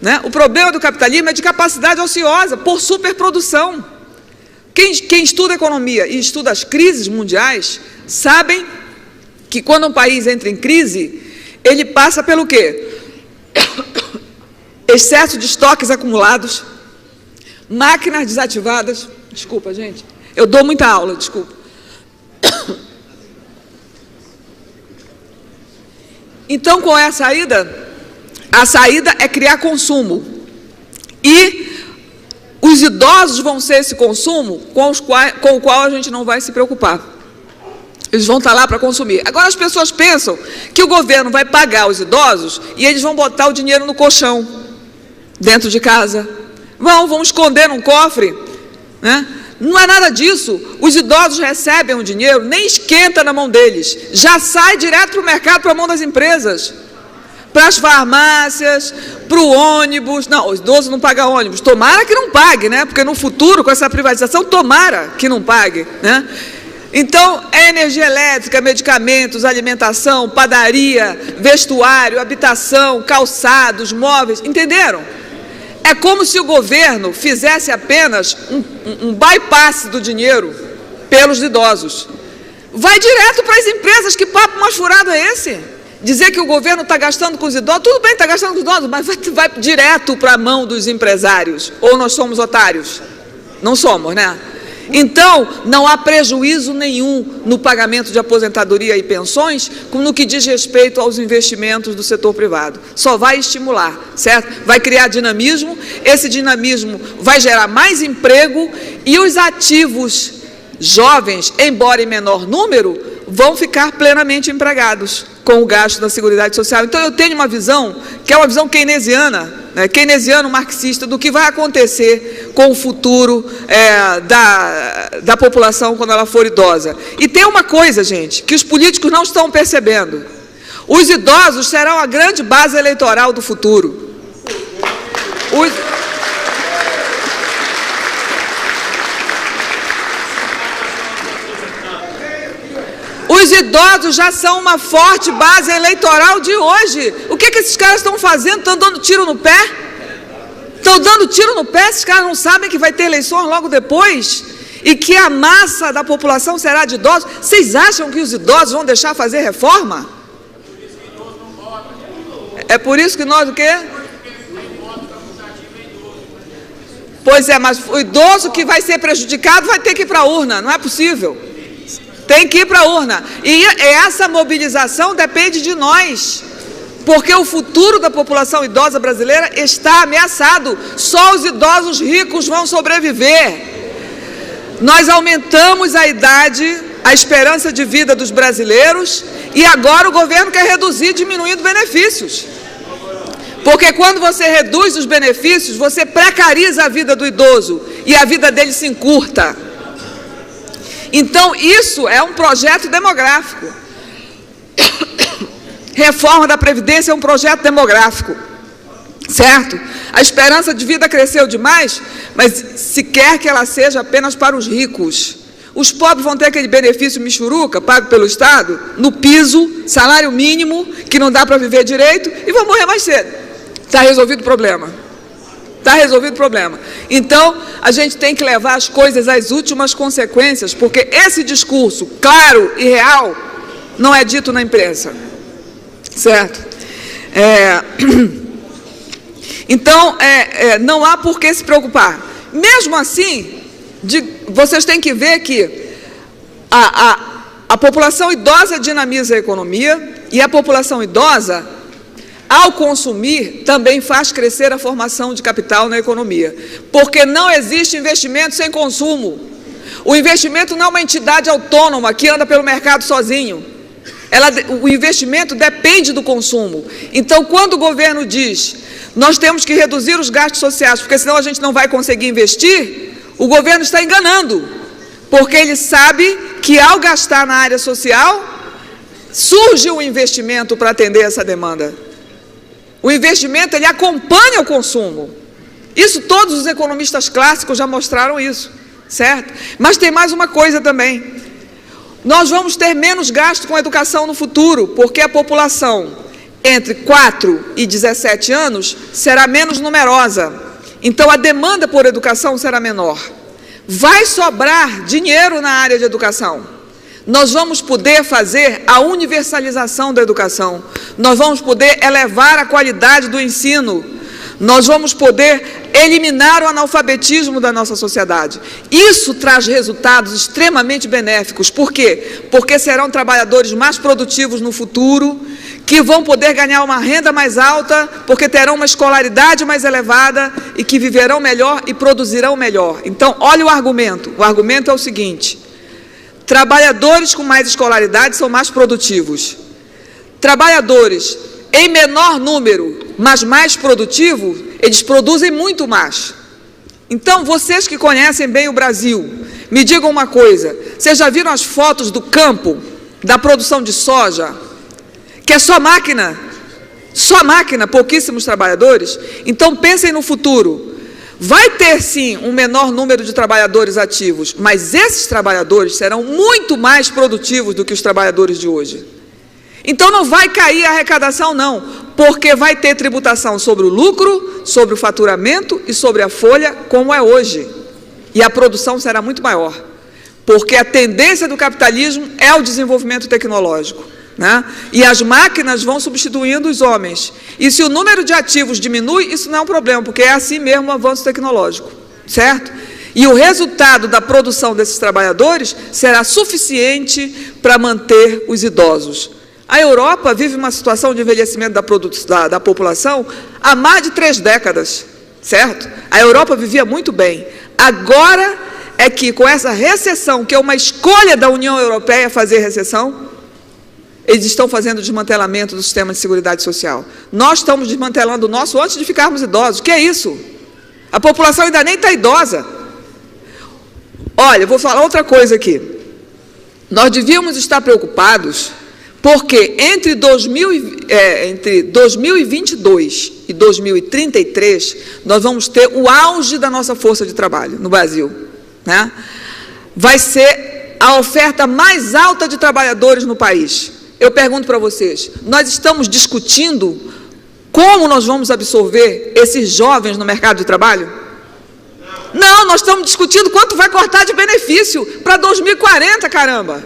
né? O problema do capitalismo é de capacidade ociosa por superprodução. Quem estuda economia e estuda as crises mundiais, sabem que quando um país entra em crise, ele passa pelo quê? Excesso de estoques acumulados, máquinas desativadas. Desculpa, gente. Eu dou muita aula, desculpa. Então, qual é a saída? A saída é criar consumo. E os idosos vão ser esse consumo com o qual a gente não vai se preocupar. Eles vão estar lá para consumir. Agora as pessoas pensam que o governo vai pagar os idosos e eles vão botar o dinheiro no colchão, dentro de casa. Vão esconder num cofre, né? Não é nada disso. Os idosos recebem o dinheiro, nem esquenta na mão deles. Já sai direto para o mercado, para a mão das empresas. Para as farmácias, para o ônibus. Não, o idoso não paga ônibus. Tomara que não pague, né? Porque no futuro, com essa privatização, tomara que não pague, né? Então, é energia elétrica, medicamentos, alimentação, padaria, vestuário, habitação, calçados, móveis, entenderam? É como se o governo fizesse apenas um bypass do dinheiro pelos idosos. Vai direto para as empresas, que papo mais furado é esse? Dizer que o governo está gastando com os idosos, tudo bem, está gastando com os idosos, mas vai direto para a mão dos empresários. Ou nós somos otários? Não somos, né? Então, não há prejuízo nenhum no pagamento de aposentadoria e pensões, como no que diz respeito aos investimentos do setor privado. Só vai estimular, certo? Vai criar dinamismo, esse dinamismo vai gerar mais emprego e os ativos jovens, embora em menor número, vão ficar plenamente empregados com o gasto da Seguridade Social. Então, eu tenho uma visão, que é uma visão keynesiana, né, keynesiano-marxista, do que vai acontecer com o futuro da população quando ela for idosa. E tem uma coisa, gente, que os políticos não estão percebendo. Os idosos serão a grande base eleitoral do futuro. Os idosos já são uma forte base eleitoral de hoje. O que esses caras estão fazendo? Estão dando tiro no pé? Estão dando tiro no pé? Esses caras não sabem que vai ter eleições logo depois? E que a massa da população será de idosos? Vocês acham que os idosos vão deixar fazer reforma? É por isso que nós o quê? Pois é, mas o idoso que vai ser prejudicado vai ter que ir para a urna. Não é possível. Tem que ir para a urna. E essa mobilização depende de nós. Porque o futuro da população idosa brasileira está ameaçado. Só os idosos ricos vão sobreviver. Nós aumentamos a idade, a esperança de vida dos brasileiros, e agora o governo quer reduzir, diminuindo benefícios. Porque quando você reduz os benefícios, você precariza a vida do idoso e a vida dele se encurta. Então, isso é um projeto demográfico. Reforma da Previdência é um projeto demográfico, certo? A esperança de vida cresceu demais, mas se quer que ela seja apenas para os ricos. Os pobres vão ter aquele benefício michuruca, pago pelo Estado, no piso, salário mínimo, que não dá para viver direito, e vão morrer mais cedo. Está resolvido o problema. Está resolvido o problema. Então, a gente tem que levar as coisas às últimas consequências, porque esse discurso claro e real não é dito na imprensa. Certo? Então, não há por que se preocupar. Mesmo assim, vocês têm que ver que a população idosa dinamiza a economia e a população idosa, ao consumir, também faz crescer a formação de capital na economia. Porque não existe investimento sem consumo. O investimento não é uma entidade autônoma que anda pelo mercado sozinho. O investimento depende do consumo. Então, quando o governo diz, nós temos que reduzir os gastos sociais, porque senão a gente não vai conseguir investir, o governo está enganando. Porque ele sabe que ao gastar na área social, surge um investimento para atender essa demanda. O investimento, ele acompanha o consumo. Isso todos os economistas clássicos já mostraram isso, certo? Mas tem mais uma coisa também. Nós vamos ter menos gasto com a educação no futuro, porque a população entre 4 e 17 anos será menos numerosa. Então, a demanda por educação será menor. Vai sobrar dinheiro na área de educação. Nós vamos poder fazer a universalização da educação. Nós vamos poder elevar a qualidade do ensino. Nós vamos poder eliminar o analfabetismo da nossa sociedade. Isso traz resultados extremamente benéficos. Por quê? Porque serão trabalhadores mais produtivos no futuro, que vão poder ganhar uma renda mais alta, porque terão uma escolaridade mais elevada e que viverão melhor e produzirão melhor. Então, olha o argumento. O argumento é o seguinte: trabalhadores com mais escolaridade são mais produtivos. Trabalhadores em menor número, mas mais produtivos, eles produzem muito mais. Então, vocês que conhecem bem o Brasil, me digam uma coisa: vocês já viram as fotos do campo, da produção de soja, que é só máquina, pouquíssimos trabalhadores? Então, pensem no futuro. Vai ter, sim, um menor número de trabalhadores ativos, mas esses trabalhadores serão muito mais produtivos do que os trabalhadores de hoje. Então, não vai cair a arrecadação, não, porque vai ter tributação sobre o lucro, sobre o faturamento e sobre a folha, como é hoje. E a produção será muito maior, porque a tendência do capitalismo é o desenvolvimento tecnológico, né? E as máquinas vão substituindo os homens. E se o número de ativos diminui, isso não é um problema, porque é assim mesmo o avanço tecnológico, certo? E o resultado da produção desses trabalhadores será suficiente para manter os idosos. A Europa vive uma situação de envelhecimento da população há mais de 3 décadas, certo? A Europa vivia muito bem. Agora é que, com essa recessão, que é uma escolha da União Europeia fazer recessão, eles estão fazendo o desmantelamento do sistema de seguridade social. Nós estamos desmantelando o nosso antes de ficarmos idosos. O que é isso? A população ainda nem está idosa. Olha, eu vou falar outra coisa aqui. Nós devíamos estar preocupados, porque entre 2022 e 2033, nós vamos ter o auge da nossa força de trabalho no Brasil, né? Vai ser a oferta mais alta de trabalhadores no país. Eu pergunto para vocês, nós estamos discutindo como nós vamos absorver esses jovens no mercado de trabalho? Não, nós estamos discutindo quanto vai cortar de benefício para 2040, caramba!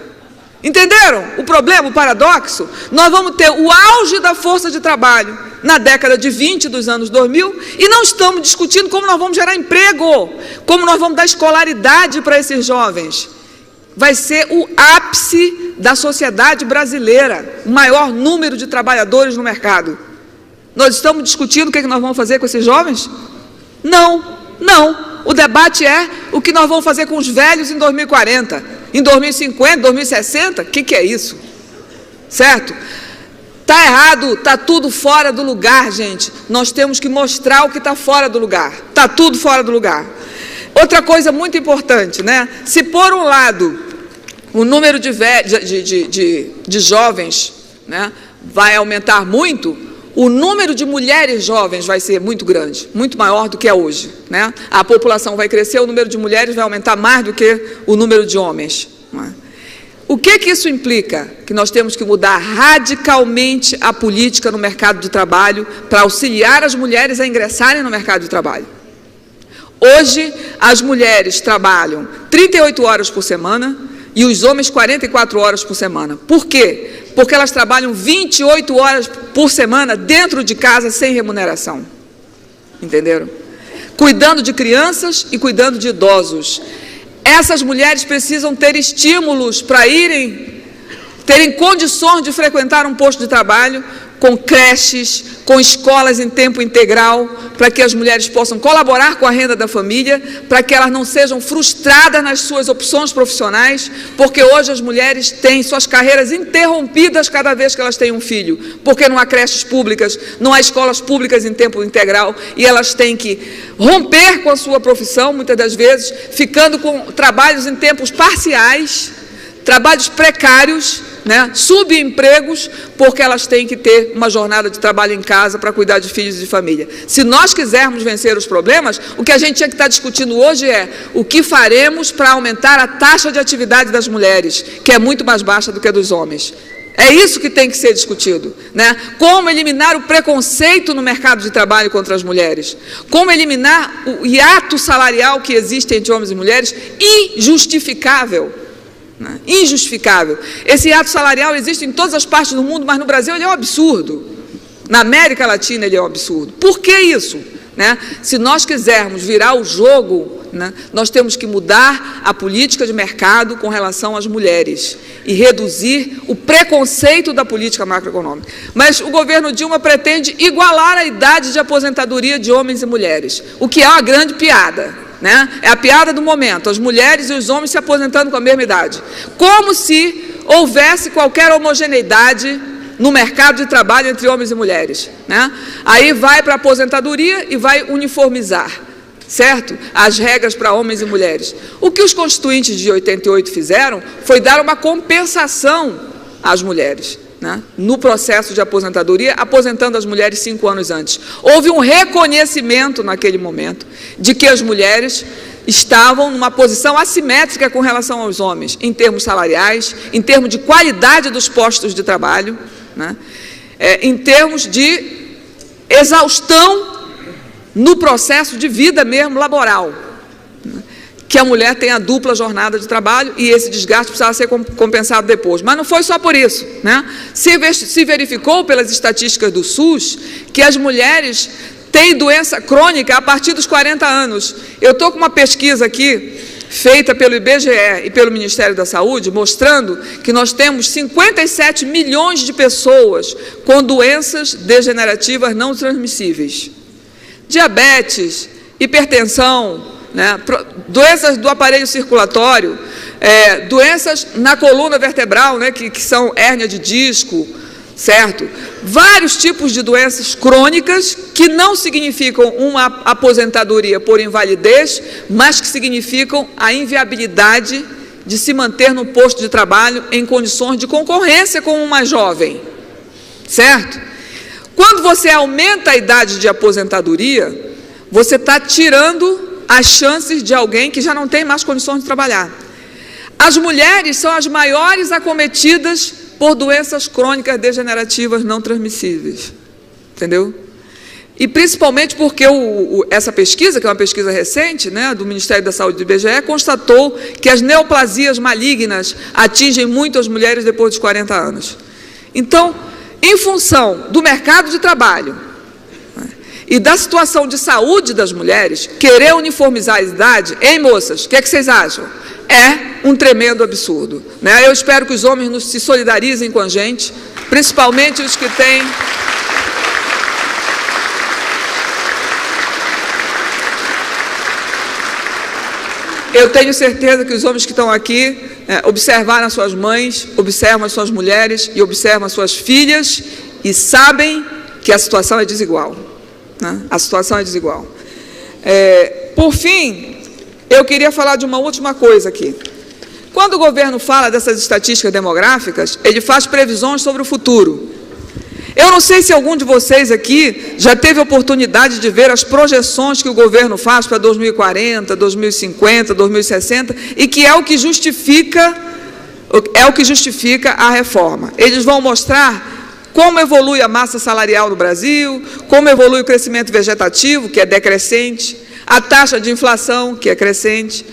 Entenderam o problema, o paradoxo? Nós vamos ter o auge da força de trabalho na década de 20 dos anos 2000 e não estamos discutindo como nós vamos gerar emprego, como nós vamos dar escolaridade para esses jovens. Vai ser o ápice da sociedade brasileira, o maior número de trabalhadores no mercado. Nós estamos discutindo o que nós vamos fazer com esses jovens? Não, não. O debate é o que nós vamos fazer com os velhos em 2040, em 2050, 2060. O que é isso? Certo? Está errado, está tudo fora do lugar, gente. Nós temos que mostrar o que está fora do lugar. Está tudo fora do lugar. Outra coisa muito importante, né? Se por um lado o número de jovens, né, vai aumentar muito, o número de mulheres jovens vai ser muito grande, muito maior do que é hoje, né? A população vai crescer, o número de mulheres vai aumentar mais do que o número de homens, né? O que isso implica? Que nós temos que mudar radicalmente a política no mercado de trabalho para auxiliar as mulheres a ingressarem no mercado de trabalho. Hoje, as mulheres trabalham 38 horas por semana e os homens 44 horas por semana. Por quê? Porque elas trabalham 28 horas por semana dentro de casa sem remuneração. Entenderam? Cuidando de crianças e cuidando de idosos. Essas mulheres precisam ter estímulos para terem condições de frequentar um posto de trabalho, com creches, com escolas em tempo integral, para que as mulheres possam colaborar com a renda da família, para que elas não sejam frustradas nas suas opções profissionais, porque hoje as mulheres têm suas carreiras interrompidas cada vez que elas têm um filho, porque não há creches públicas, não há escolas públicas em tempo integral, e elas têm que romper com a sua profissão, muitas das vezes, ficando com trabalhos em tempos parciais, trabalhos precários, né, subempregos, porque elas têm que ter uma jornada de trabalho em casa para cuidar de filhos e de família. Se nós quisermos vencer os problemas, o que a gente tinha que estar discutindo hoje é o que faremos para aumentar a taxa de atividade das mulheres, que é muito mais baixa do que a dos homens. É isso que tem que ser discutido, né? Como eliminar o preconceito no mercado de trabalho contra as mulheres, como eliminar o hiato salarial que existe entre homens e mulheres, injustificável. Injustificável. Esse hiato salarial existe em todas as partes do mundo, mas no Brasil ele é um absurdo. Na América Latina ele é um absurdo. Por que isso? né? Se nós quisermos virar o jogo, né, nós temos que mudar a política de mercado com relação às mulheres e reduzir o preconceito da política macroeconômica. Mas o governo Dilma pretende igualar a idade de aposentadoria de homens e mulheres, o que é uma grande piada, né? É a piada do momento, as mulheres e os homens se aposentando com a mesma idade, como se houvesse qualquer homogeneidade no mercado de trabalho entre homens e mulheres, né? Aí vai para a aposentadoria e vai uniformizar, certo? As regras para homens e mulheres. O que os constituintes de 88 fizeram foi dar uma compensação às mulheres, né, no processo de aposentadoria, aposentando as mulheres 5 anos antes. Houve um reconhecimento naquele momento de que as mulheres estavam numa posição assimétrica com relação aos homens, em termos salariais, em termos de qualidade dos postos de trabalho, né, em termos de exaustão no processo de vida mesmo laboral, né, que a mulher tem a dupla jornada de trabalho e esse desgaste precisava ser compensado depois. Mas não foi só por isso, né? Se verificou pelas estatísticas do SUS que as mulheres têm doença crônica a partir dos 40 anos. Eu estou com uma pesquisa aqui, feita pelo IBGE e pelo Ministério da Saúde, mostrando que nós temos 57 milhões de pessoas com doenças degenerativas não transmissíveis. Diabetes, hipertensão, né, doenças do aparelho circulatório, doenças na coluna vertebral, né, que são hérnia de disco, certo? Vários tipos de doenças crônicas que não significam uma aposentadoria por invalidez, mas que significam a inviabilidade de se manter no posto de trabalho em condições de concorrência com uma jovem, certo? Quando você aumenta a idade de aposentadoria, você está tirando as chances de alguém que já não tem mais condições de trabalhar. As mulheres são as maiores acometidas por doenças crônicas degenerativas não transmissíveis, entendeu? E principalmente porque essa pesquisa, que é uma pesquisa recente, né, do Ministério da Saúde e do IBGE, constatou que as neoplasias malignas atingem muito as mulheres depois dos 40 anos. Então, em função do mercado de trabalho e da situação de saúde das mulheres, querer uniformizar a idade, hein, moças, o que é que vocês acham? É um tremendo absurdo, né? Eu espero que os homens se solidarizem com a gente, principalmente os que têm... Eu tenho certeza que os homens que estão aqui observaram as suas mães, observam as suas mulheres e observam as suas filhas e sabem que a situação é desigual, né? A situação é desigual. Por fim, eu queria falar de uma última coisa aqui. Quando o governo fala dessas estatísticas demográficas, ele faz previsões sobre o futuro. Eu não sei se algum de vocês aqui já teve oportunidade de ver as projeções que o governo faz para 2040, 2050, 2060, e que é o que justifica a reforma. Eles vão mostrar como evolui a massa salarial no Brasil, como evolui o crescimento vegetativo, que é decrescente, a taxa de inflação, que é crescente,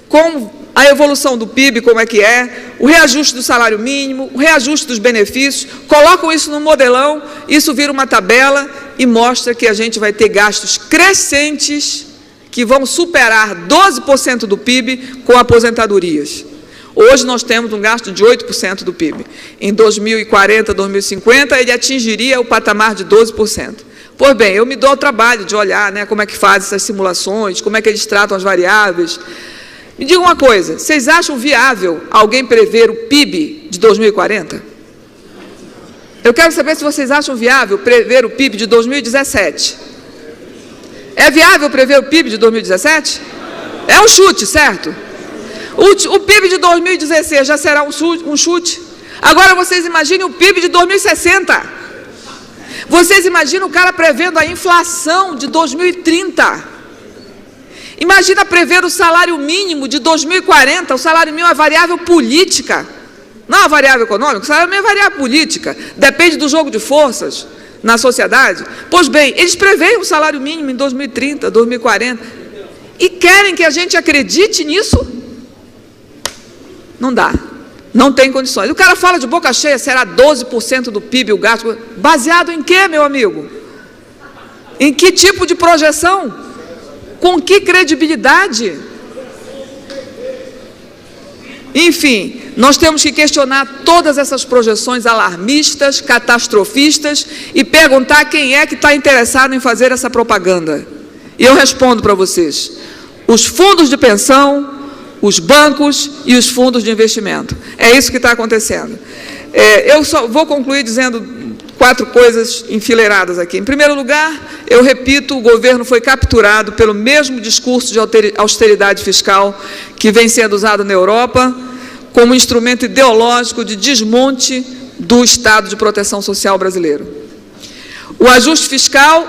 como a evolução do PIB, como é que é, o reajuste do salário mínimo, o reajuste dos benefícios, colocam isso no modelão, isso vira uma tabela e mostra que a gente vai ter gastos crescentes que vão superar 12% do PIB com aposentadorias. Hoje nós temos um gasto de 8% do PIB. Em 2040, 2050, ele atingiria o patamar de 12%. Pois bem, eu me dou o trabalho de olhar, né, como é que faz essas simulações, como é que eles tratam as variáveis. Me diga uma coisa, vocês acham viável alguém prever o PIB de 2040? Eu quero saber se vocês acham viável prever o PIB de 2017. É viável prever o PIB de 2017? É um chute, certo? O PIB de 2016 já será um chute. Agora vocês imaginem o PIB de 2060. Vocês imaginam o cara prevendo a inflação de 2030. Imagina prever o salário mínimo de 2040, o salário mínimo é variável política, não é variável econômica, o salário mínimo é variável política, depende do jogo de forças na sociedade. Pois bem, eles preveem o salário mínimo em 2030, 2040, e querem que a gente acredite nisso? Não dá, não tem condições. O cara fala de boca cheia, será 12% do PIB o gasto, baseado em quê, meu amigo? Em que tipo de projeção? Com que credibilidade? Enfim, nós temos que questionar todas essas projeções alarmistas, catastrofistas e perguntar quem é que está interessado em fazer essa propaganda. E eu respondo para vocês: os fundos de pensão, os bancos e os fundos de investimento. É isso que está acontecendo. Eu só vou concluir dizendo 4 coisas enfileiradas aqui. Em primeiro lugar, eu repito, o governo foi capturado pelo mesmo discurso de austeridade fiscal que vem sendo usado na Europa como instrumento ideológico de desmonte do Estado de proteção social brasileiro. O ajuste fiscal,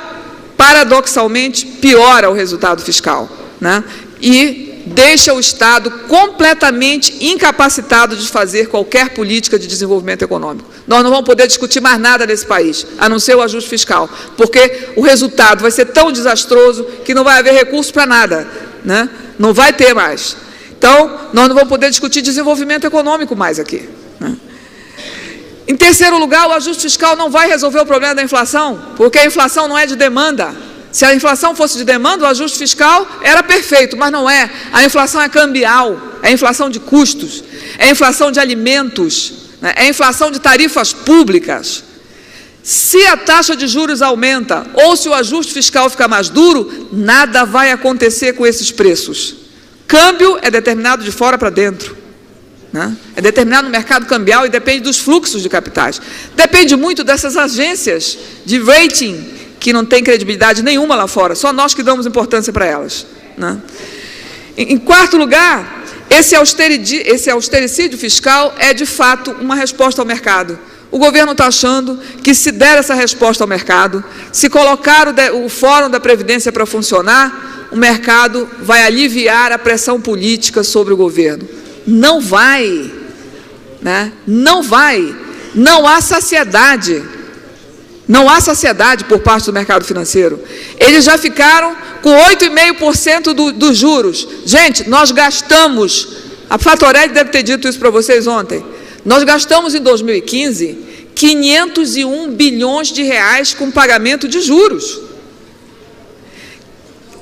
paradoxalmente, piora o resultado fiscal, né? E deixa o Estado completamente incapacitado de fazer qualquer política de desenvolvimento econômico. Nós não vamos poder discutir mais nada nesse país, a não ser o ajuste fiscal, porque o resultado vai ser tão desastroso que não vai haver recurso para nada, né? Não vai ter mais. Então, nós não vamos poder discutir desenvolvimento econômico mais aqui, né? Em terceiro lugar, o ajuste fiscal não vai resolver o problema da inflação, porque a inflação não é de demanda. Se a inflação fosse de demanda, o ajuste fiscal era perfeito, mas não é. A inflação é cambial, é inflação de custos, é inflação de alimentos, né? É inflação de tarifas públicas. Se a taxa de juros aumenta ou se o ajuste fiscal ficar mais duro, nada vai acontecer com esses preços. Câmbio é determinado de fora para dentro, né? É determinado no mercado cambial e depende dos fluxos de capitais. Depende muito dessas agências de rating que não tem credibilidade nenhuma lá fora, só nós que damos importância para elas, né? Em quarto lugar, esse austericídio fiscal é de fato uma resposta ao mercado. O governo está achando que se der essa resposta ao mercado, se colocar o Fórum da Previdência para funcionar, o mercado vai aliviar a pressão política sobre o governo. Não vai, né? Não vai. Não há saciedade. Não há saciedade por parte do mercado financeiro. Eles já ficaram com 8,5% dos juros. Gente, nós gastamos, a Fatorelli deve ter dito isso para vocês ontem, nós gastamos em 2015 501 bilhões de reais com pagamento de juros.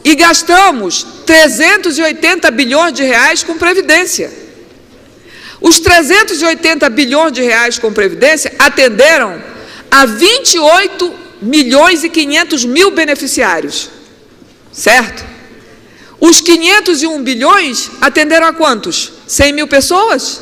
E gastamos 380 bilhões de reais com Previdência. Os 380 bilhões de reais com Previdência atenderam a 28 milhões e 500 mil beneficiários, certo? Os 501 bilhões atenderam a quantos? 100 mil pessoas?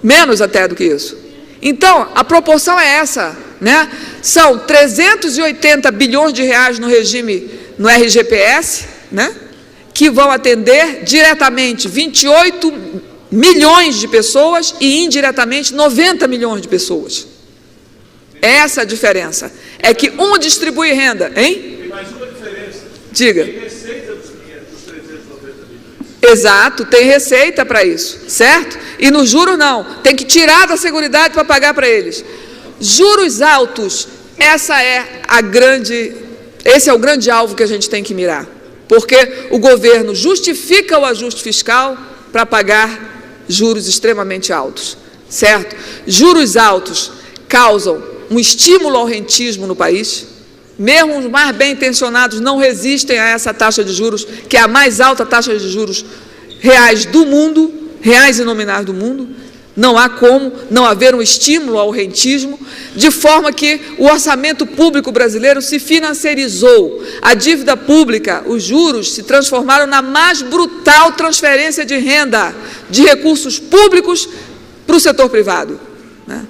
Menos até do que isso. Então, a proporção é essa, né? São 380 bilhões de reais no regime, no RGPS, né? Que vão atender diretamente 28 milhões de pessoas e indiretamente 90 milhões de pessoas. Essa a diferença. É que um distribui renda, hein? Tem mais uma diferença. Diga. Tem receita dos 390 milhões. Exato, tem receita para isso, certo? E no juros não, tem que tirar da Seguridade para pagar para eles. Juros altos, esse é o grande alvo que a gente tem que mirar. Porque o governo justifica o ajuste fiscal para pagar juros extremamente altos, certo? Juros altos causam um estímulo ao rentismo no país. Mesmo os mais bem intencionados não resistem a essa taxa de juros, que é a mais alta taxa de juros reais do mundo, reais e nominais do mundo. Não há como não haver um estímulo ao rentismo, de forma que o orçamento público brasileiro se financiarizou. A dívida pública, os juros, se transformaram na mais brutal transferência de renda, de recursos públicos para o setor privado, né?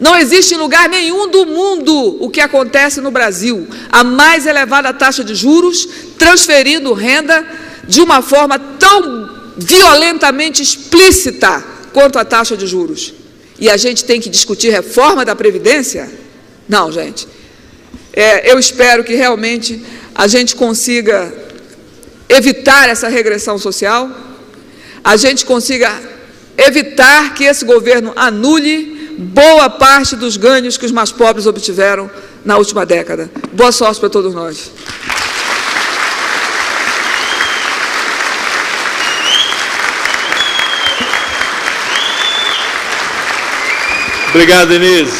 Não existe em lugar nenhum do mundo o que acontece no Brasil. A mais elevada taxa de juros, transferindo renda de uma forma tão violentamente explícita quanto a taxa de juros. E a gente tem que discutir reforma da Previdência? Não, gente. Eu espero que realmente a gente consiga evitar essa regressão social, a gente consiga evitar que esse governo anule boa parte dos ganhos que os mais pobres obtiveram na última década. Boa sorte para todos nós. Obrigado, Denise.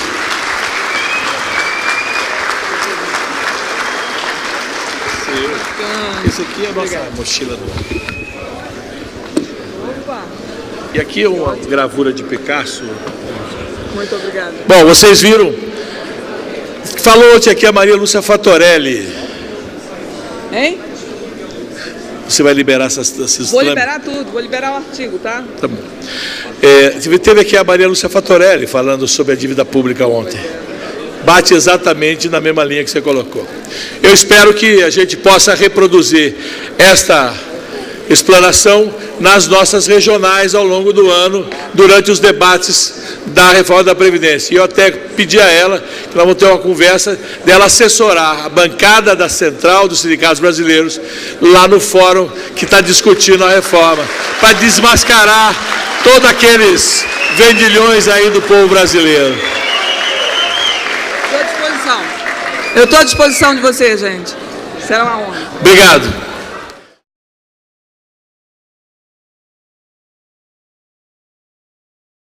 Isso aqui é a nossa mochila do... Opa, E aqui é uma gravura de Picasso. muito obrigada. Bom, vocês viram? Falou ontem aqui a Maria Lúcia Fatorelli. Hein? Você vai liberar esses Vou liberar tudo, vou liberar o artigo, tá? Tá bom. Teve aqui a Maria Lúcia Fatorelli falando sobre a dívida pública ontem. Bate exatamente na mesma linha que você colocou. Eu espero que a gente possa reproduzir esta explanação nas nossas regionais ao longo do ano, durante os debates da reforma da Previdência. E eu até pedi a ela que nós vamos ter uma conversa dela assessorar a bancada da Central dos Sindicatos Brasileiros lá no fórum que está discutindo a reforma, para desmascarar todos aqueles vendilhões aí do povo brasileiro. Estou à disposição. Eu estou à disposição de vocês, gente. Será uma honra. Obrigado.